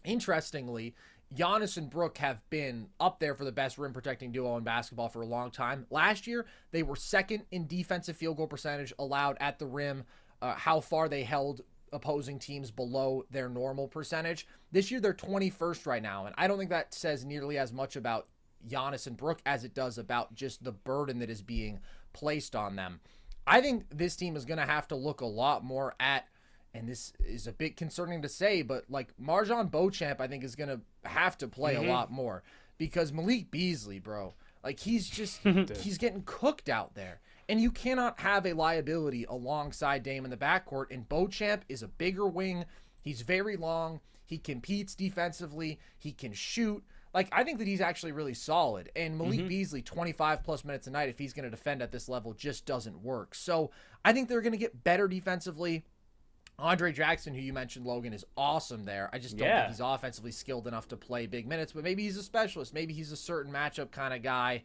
Speaker 1: interestingly, Giannis and Brook have been up there for the best rim protecting duo in basketball for a long time. Last year, they were second in defensive field goal percentage allowed at the rim, how far they held opposing teams below their normal percentage. This year, they're 21st right now. And I don't think that says nearly as much about Giannis and Brook as it does about just the burden that is being placed on them. I think this team is going to have to look a lot more at, and this is a bit concerning to say, but like Marjon Beauchamp, I think is going to have to play a lot more, because Malik Beasley, bro, like he's just, he's getting cooked out there, and you cannot have a liability alongside Dame in the backcourt. And Beauchamp is a bigger wing. He's very long. He competes defensively. He can shoot. Like, I think that he's actually really solid. And Malik Beasley, 25-plus minutes a night, if he's going to defend at this level, just doesn't work. So I think they're going to get better defensively. Andre Jackson, who you mentioned, Logan, is awesome there. I just don't think he's offensively skilled enough to play big minutes. But maybe he's a specialist. Maybe he's a certain matchup kind of guy.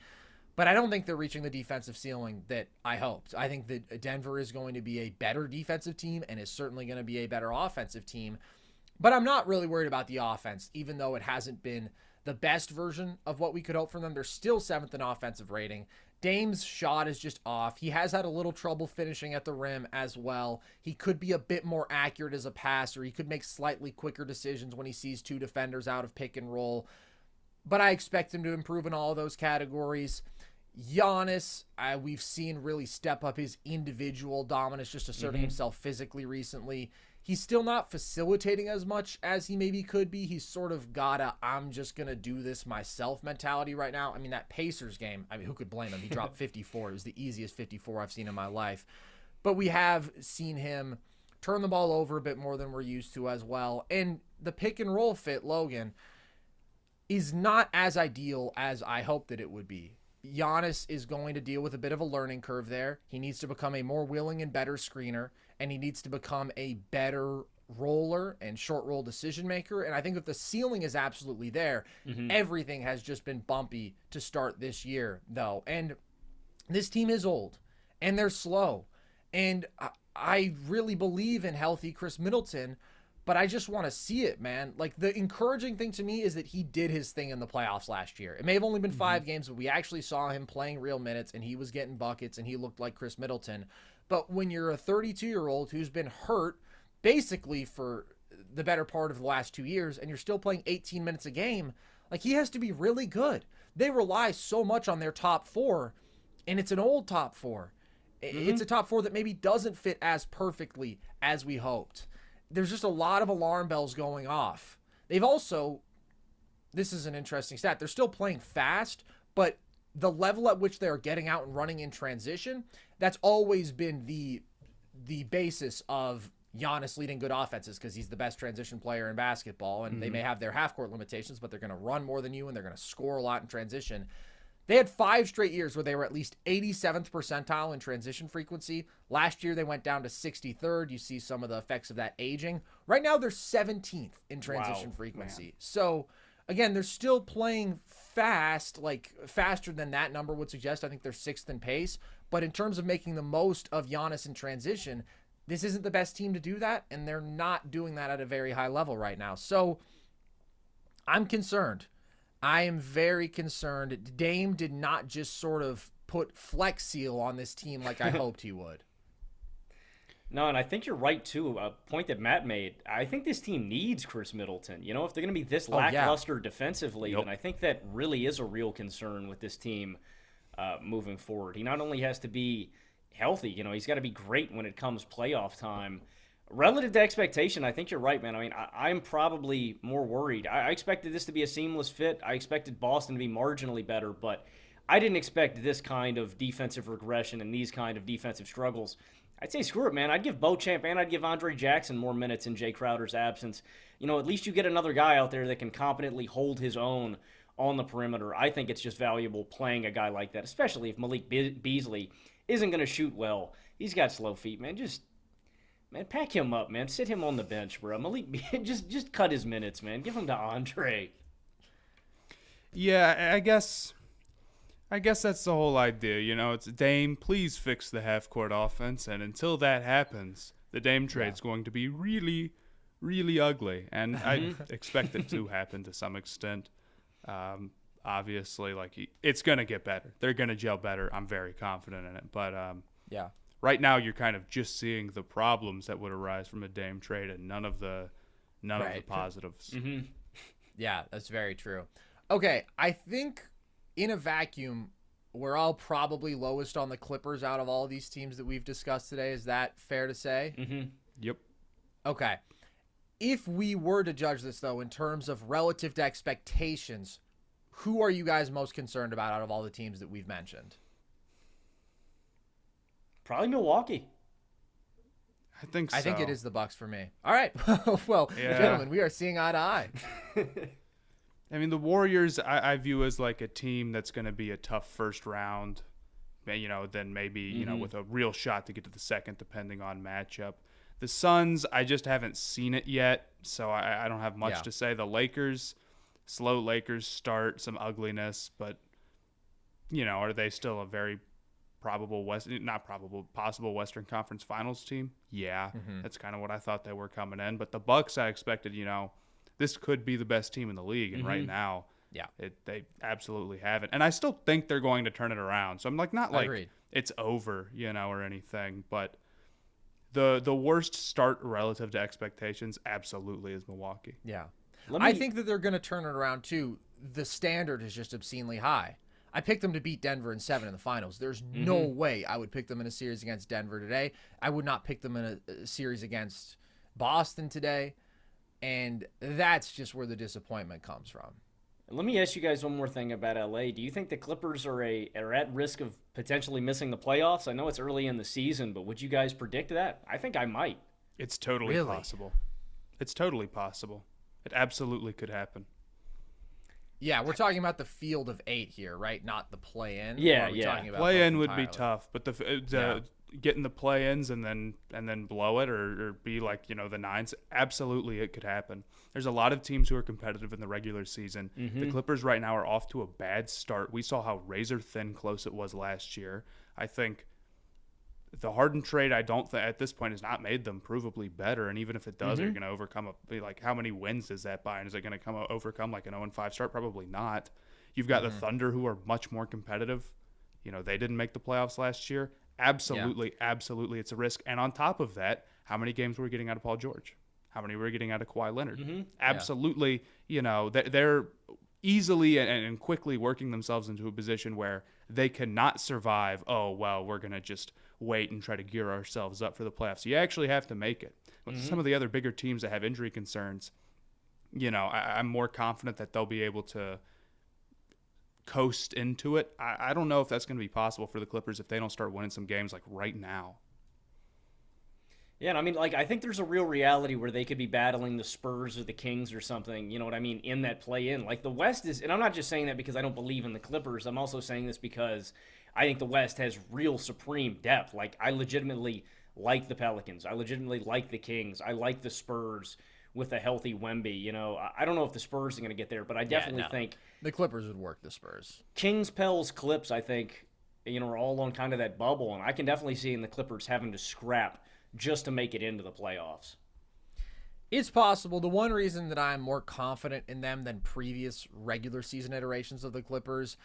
Speaker 1: But I don't think they're reaching the defensive ceiling that I hoped. I think that Denver is going to be a better defensive team and is certainly going to be a better offensive team. But I'm not really worried about the offense, even though it hasn't been the best version of what we could hope from them. They're still 7th in offensive rating. Dame's shot is just off. He has had a little trouble finishing at the rim as well. He could be a bit more accurate as a passer. He could make slightly quicker decisions when he sees two defenders out of pick and roll. But I expect him to improve in all of those categories. Giannis, we've seen really step up his individual dominance, just asserting himself physically recently. He's still not facilitating as much as he maybe could be. He's sort of got a I'm just going to do this myself mentality right now. I mean, that Pacers game, who could blame him? He dropped 54. It was the easiest 54 I've seen in my life. But we have seen him turn the ball over a bit more than we're used to as well. And the pick and roll fit, Logan, is not as ideal as I hoped that it would be. Giannis is going to deal with a bit of a learning curve there. He needs to become a more willing and better screener, and he needs to become a better roller and short roll decision maker. And I think that the ceiling is absolutely there. Everything has just been bumpy to start this year, though. And this team is old, and they're slow. And I really believe in healthy Chris Middleton, but I just want to see it, man. Like, the encouraging thing to me is that he did his thing in the playoffs last year. It may have only been 5 games, but we actually saw him playing real minutes, and he was getting buckets, and he looked like Chris Middleton. But when you're a 32-year-old who's been hurt basically for the better part of the last 2 years, and you're still playing 18 minutes a game, like, he has to be really good. They rely so much on their top 4, and it's an old top 4. It's a top 4 that maybe doesn't fit as perfectly as we hoped. There's just a lot of alarm bells going off. They've also, this is an interesting stat, they're still playing fast, but the level at which they're getting out and running in transition, that's always been the basis of Giannis leading good offenses, because he's the best transition player in basketball, and they may have their half-court limitations, but they're going to run more than you, and they're going to score a lot in transition. They had 5 straight years where they were at least 87th percentile in transition frequency. Last year, they went down to 63rd. You see some of the effects of that aging. Right now, they're 17th in transition frequency. Man. So, again, they're still playing fast, like faster than that number would suggest. I think they're 6th in pace. But in terms of making the most of Giannis in transition, this isn't the best team to do that, and they're not doing that at a very high level right now. So, I'm concerned. I am very concerned. Dame did not just sort of put Flex Seal on this team like I hoped he would.
Speaker 3: No, and I think you're right, too. A point that Matt made. I think this team needs Chris Middleton. You know, if they're going to be this lackluster defensively, then I think that really is a real concern with this team moving forward. He not only has to be healthy, you know, he's got to be great when it comes playoff time. Relative to expectation, I think you're right, man. I mean, I'm probably more worried. I expected this to be a seamless fit. I expected Boston to be marginally better, but I didn't expect this kind of defensive regression and these kind of defensive struggles. I'd say screw it, man. I'd give Beauchamp and I'd give Andre Jackson more minutes in Jay Crowder's absence. You know, at least you get another guy out there that can competently hold his own on the perimeter. I think it's just valuable playing a guy like that, especially if Malik Beasley isn't going to shoot well. He's got slow feet, man. Man, pack him up, man. Sit him on the bench, bro. Malik, just cut his minutes, man. Give him to Andre.
Speaker 2: Yeah, I guess that's the whole idea. You know, it's Dame, please fix the half-court offense, and until that happens, the Dame trade's going to be really, really ugly, and I expect it to happen to some extent. Obviously, like it's going to get better. They're going to gel better. I'm very confident in it, but
Speaker 1: yeah.
Speaker 2: Right now, you're kind of just seeing the problems that would arise from a Dame trade, and none of the positives.
Speaker 1: Yeah, that's very true. Okay, I think in a vacuum, we're all probably lowest on the Clippers out of all of these teams that we've discussed today. Is that fair to say?
Speaker 2: Yep.
Speaker 1: Okay. If we were to judge this, though, in terms of relative to expectations, who are you guys most concerned about out of all the teams that we've mentioned?
Speaker 3: Probably Milwaukee.
Speaker 2: I think so.
Speaker 1: I think it is the Bucks for me. All right. Well, gentlemen, we are seeing eye to eye.
Speaker 2: I mean, the Warriors I view as like a team that's going to be a tough first round, you know, then maybe, you know, with a real shot to get to the second depending on matchup. The Suns, I just haven't seen it yet, so I don't have much to say. The Lakers, slow Lakers start, some ugliness, but, you know, are they still a very possible Western Conference Finals team? Yeah, that's kind of what I thought they were coming in. But the Bucks, I expected, you know, this could be the best team in the league, and right now
Speaker 1: Yeah.
Speaker 2: They absolutely haven't. And I still think they're going to turn it around. So I'm like, not like
Speaker 1: Agreed.
Speaker 2: it's over, or anything. But the worst start relative to expectations absolutely is Milwaukee.
Speaker 1: Yeah. I think that they're going to turn it around too. The standard is just obscenely high. I picked them to beat Denver in 7 in the finals. There's no way I would pick them in a series against Denver today. I would not pick them in a series against Boston today. And that's just where the disappointment comes from.
Speaker 3: Let me ask you guys one more thing about LA. Do you think the Clippers are at risk of potentially missing the playoffs? I know it's early in the season, but would you guys predict that? I think I might.
Speaker 2: It's totally possible. It's totally possible. It absolutely could happen.
Speaker 1: Yeah, we're talking about the field of 8 here, right? Not the play-in.
Speaker 3: Yeah,
Speaker 2: Play-in would be tough, but getting the play-ins and then blow it or be like the 9s, absolutely it could happen. There's a lot of teams who are competitive in the regular season. The Clippers right now are off to a bad start. We saw how razor thin close it was last year. I think the Harden trade, I don't think at this point has not made them provably better. And even if it does, are you going to overcome how many wins does that buy? And is it going to overcome like an 0-5 start? Probably not. You've got the Thunder who are much more competitive. They didn't make the playoffs last year. Absolutely, absolutely, it's a risk. And on top of that, how many games were we getting out of Paul George? How many were we getting out of Kawhi Leonard? Absolutely, they're easily and quickly working themselves into a position where they cannot survive. Oh, well, we're going to just wait and try to gear ourselves up for the playoffs. You actually have to make it. Some of the other bigger teams that have injury concerns, I'm more confident that they'll be able to coast into it. I don't know if that's going to be possible for the Clippers if they don't start winning some games like right now.
Speaker 3: Yeah, and I mean, I think there's a real reality where they could be battling the Spurs or the Kings or something, you know what I mean, in that play-in. Like, the West is, and I'm not just saying that because I don't believe in the Clippers. I'm also saying this because I think the West has real supreme depth. Like, I legitimately like the Pelicans. I legitimately like the Kings. I like the Spurs with a healthy Wemby. I don't know if the Spurs are going to get there, but I definitely think
Speaker 1: the Clippers would work the Spurs.
Speaker 3: Kings, Pels, Clips, I think, are all on kind of that bubble, and I can definitely see in the Clippers having to scrap just to make it into the playoffs.
Speaker 1: It's possible. The one reason that I'm more confident in them than previous regular season iterations of the Clippers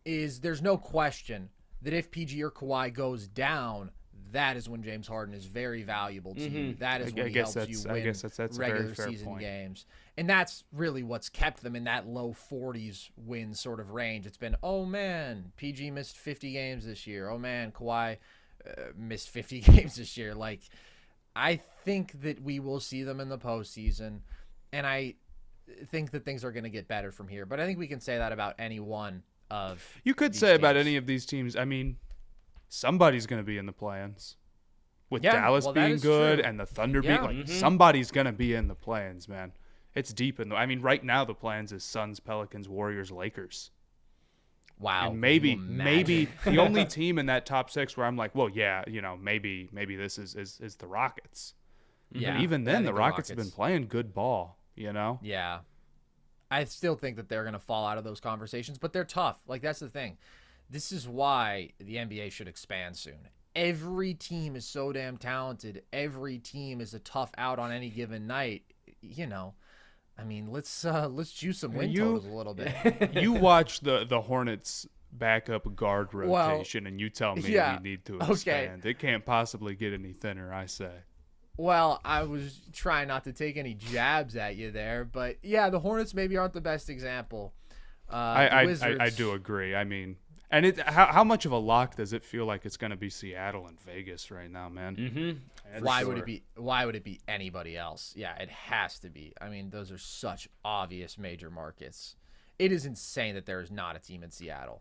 Speaker 1: is there's no question that if PG or Kawhi goes down, that is when James Harden is very valuable to you. That is when he helps you win regular season games. And that's really what's kept them in that low 40s win sort of range. It's been, oh, man, PG missed 50 games this year. Oh, man, Kawhi missed 50 games this year. Like, I think that we will see them in the postseason, and I think that things are going to get better from here. But I think we can say that about any one of
Speaker 2: You could say about any of these teams. I mean, somebody's going to be in the play-ins. With Dallas being good and the Thunder being somebody's going to be in the play-ins, man. It's deep in the. I mean, right now the play-ins is Suns, Pelicans, Warriors, Lakers.
Speaker 1: Wow.
Speaker 2: And maybe the only team in that top 6 where I'm like, well, yeah, maybe this is the Rockets.
Speaker 1: Yeah.
Speaker 2: But even then, the Rockets have been playing good ball,
Speaker 1: Yeah. I still think that they're going to fall out of those conversations, but they're tough. Like, that's the thing. This is why the NBA should expand soon. Every team is so damn talented. Every team is a tough out on any given night. I mean, let's juice some win totals a little bit.
Speaker 2: You watch the Hornets backup guard rotation, and you tell me we need to expand. It can't possibly get any thinner, I say.
Speaker 1: Well, I was trying not to take any jabs at you there, but yeah, the Hornets maybe aren't the best example.
Speaker 2: I do agree. I mean, and how much of a lock does it feel like it's going to be Seattle and Vegas right now, man?
Speaker 1: Mm-hmm. Why would it be anybody else? Yeah, it has to be. I mean, those are such obvious major markets. It is insane that there is not a team in Seattle,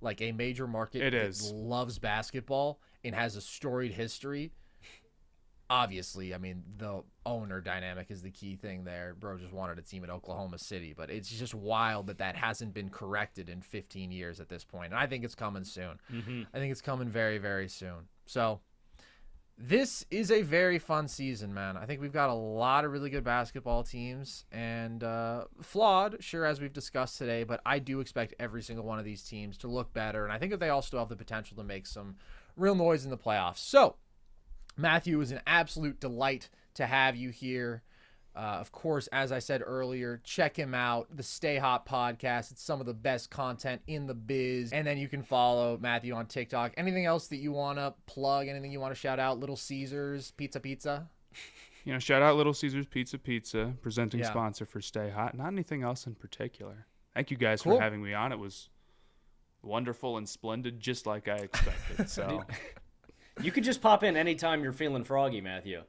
Speaker 1: like a major market that loves basketball and has a storied history. Obviously, I mean, the owner dynamic is the key thing there. Bro just wanted a team in Oklahoma City, but it's just wild that hasn't been corrected in 15 years at this point. And I think it's coming soon. I think it's coming very, very soon. So this is a very fun season, man. I think we've got a lot of really good basketball teams and flawed, sure, as we've discussed today, but I do expect every single one of these teams to look better. And I think that they all still have the potential to make some real noise in the playoffs. So, Matthew, it was an absolute delight to have you here. Of course, as I said earlier, check him out, the Stay Hot podcast. It's some of the best content in the biz. And then you can follow Matthew on TikTok. Anything else that you want to plug? Anything you want to shout out? Little Caesars, Pizza?
Speaker 2: Shout out Little Caesars Pizza, presenting sponsor for Stay Hot. Not anything else in particular. Thank you guys for having me on. It was wonderful and splendid, just like I expected. So
Speaker 3: you could just pop in anytime you're feeling froggy, Matthew.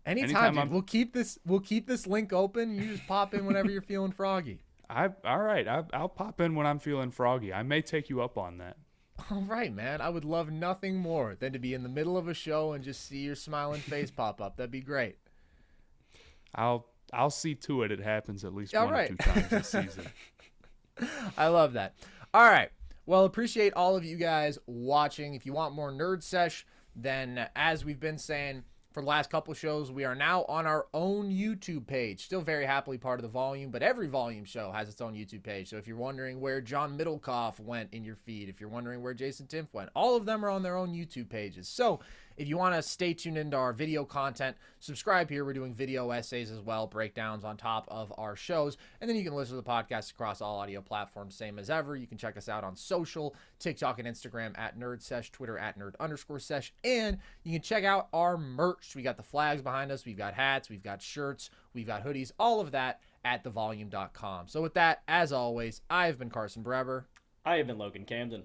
Speaker 1: Anytime, dude. We'll keep this link open. You just pop in whenever you're feeling froggy.
Speaker 2: All right. I'll pop in when I'm feeling froggy. I may take you up on that.
Speaker 1: All right, man. I would love nothing more than to be in the middle of a show and just see your smiling face pop up. That'd be great.
Speaker 2: I'll see to it. It happens at least one or two times this season.
Speaker 1: I love that. All right. Well, appreciate all of you guys watching. If you want more Nerd Sesh, then as we've been saying for the last couple shows, we are now on our own YouTube page. Still very happily part of the Volume, but every Volume show has its own YouTube page. So if you're wondering where John Middlecoff went in your feed, if you're wondering where Jason Timpf went, all of them are on their own YouTube pages. So if you want to stay tuned into our video content, subscribe here. We're doing video essays as well, breakdowns on top of our shows. And then you can listen to the podcast across all audio platforms, same as ever. You can check us out on social, TikTok and Instagram at NerdSesh, Twitter at Nerd_Sesh. And you can check out our merch. We got the flags behind us. We've got hats. We've got shirts. We've got hoodies. All of that at thevolume.com. So with that, as always, I have been Carson Breber.
Speaker 3: I have been Logan Camden.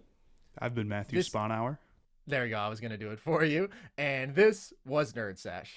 Speaker 2: I've been Matthew Sponhour.
Speaker 1: There you go. I was going to do it for you. And this was Nerd Sesh.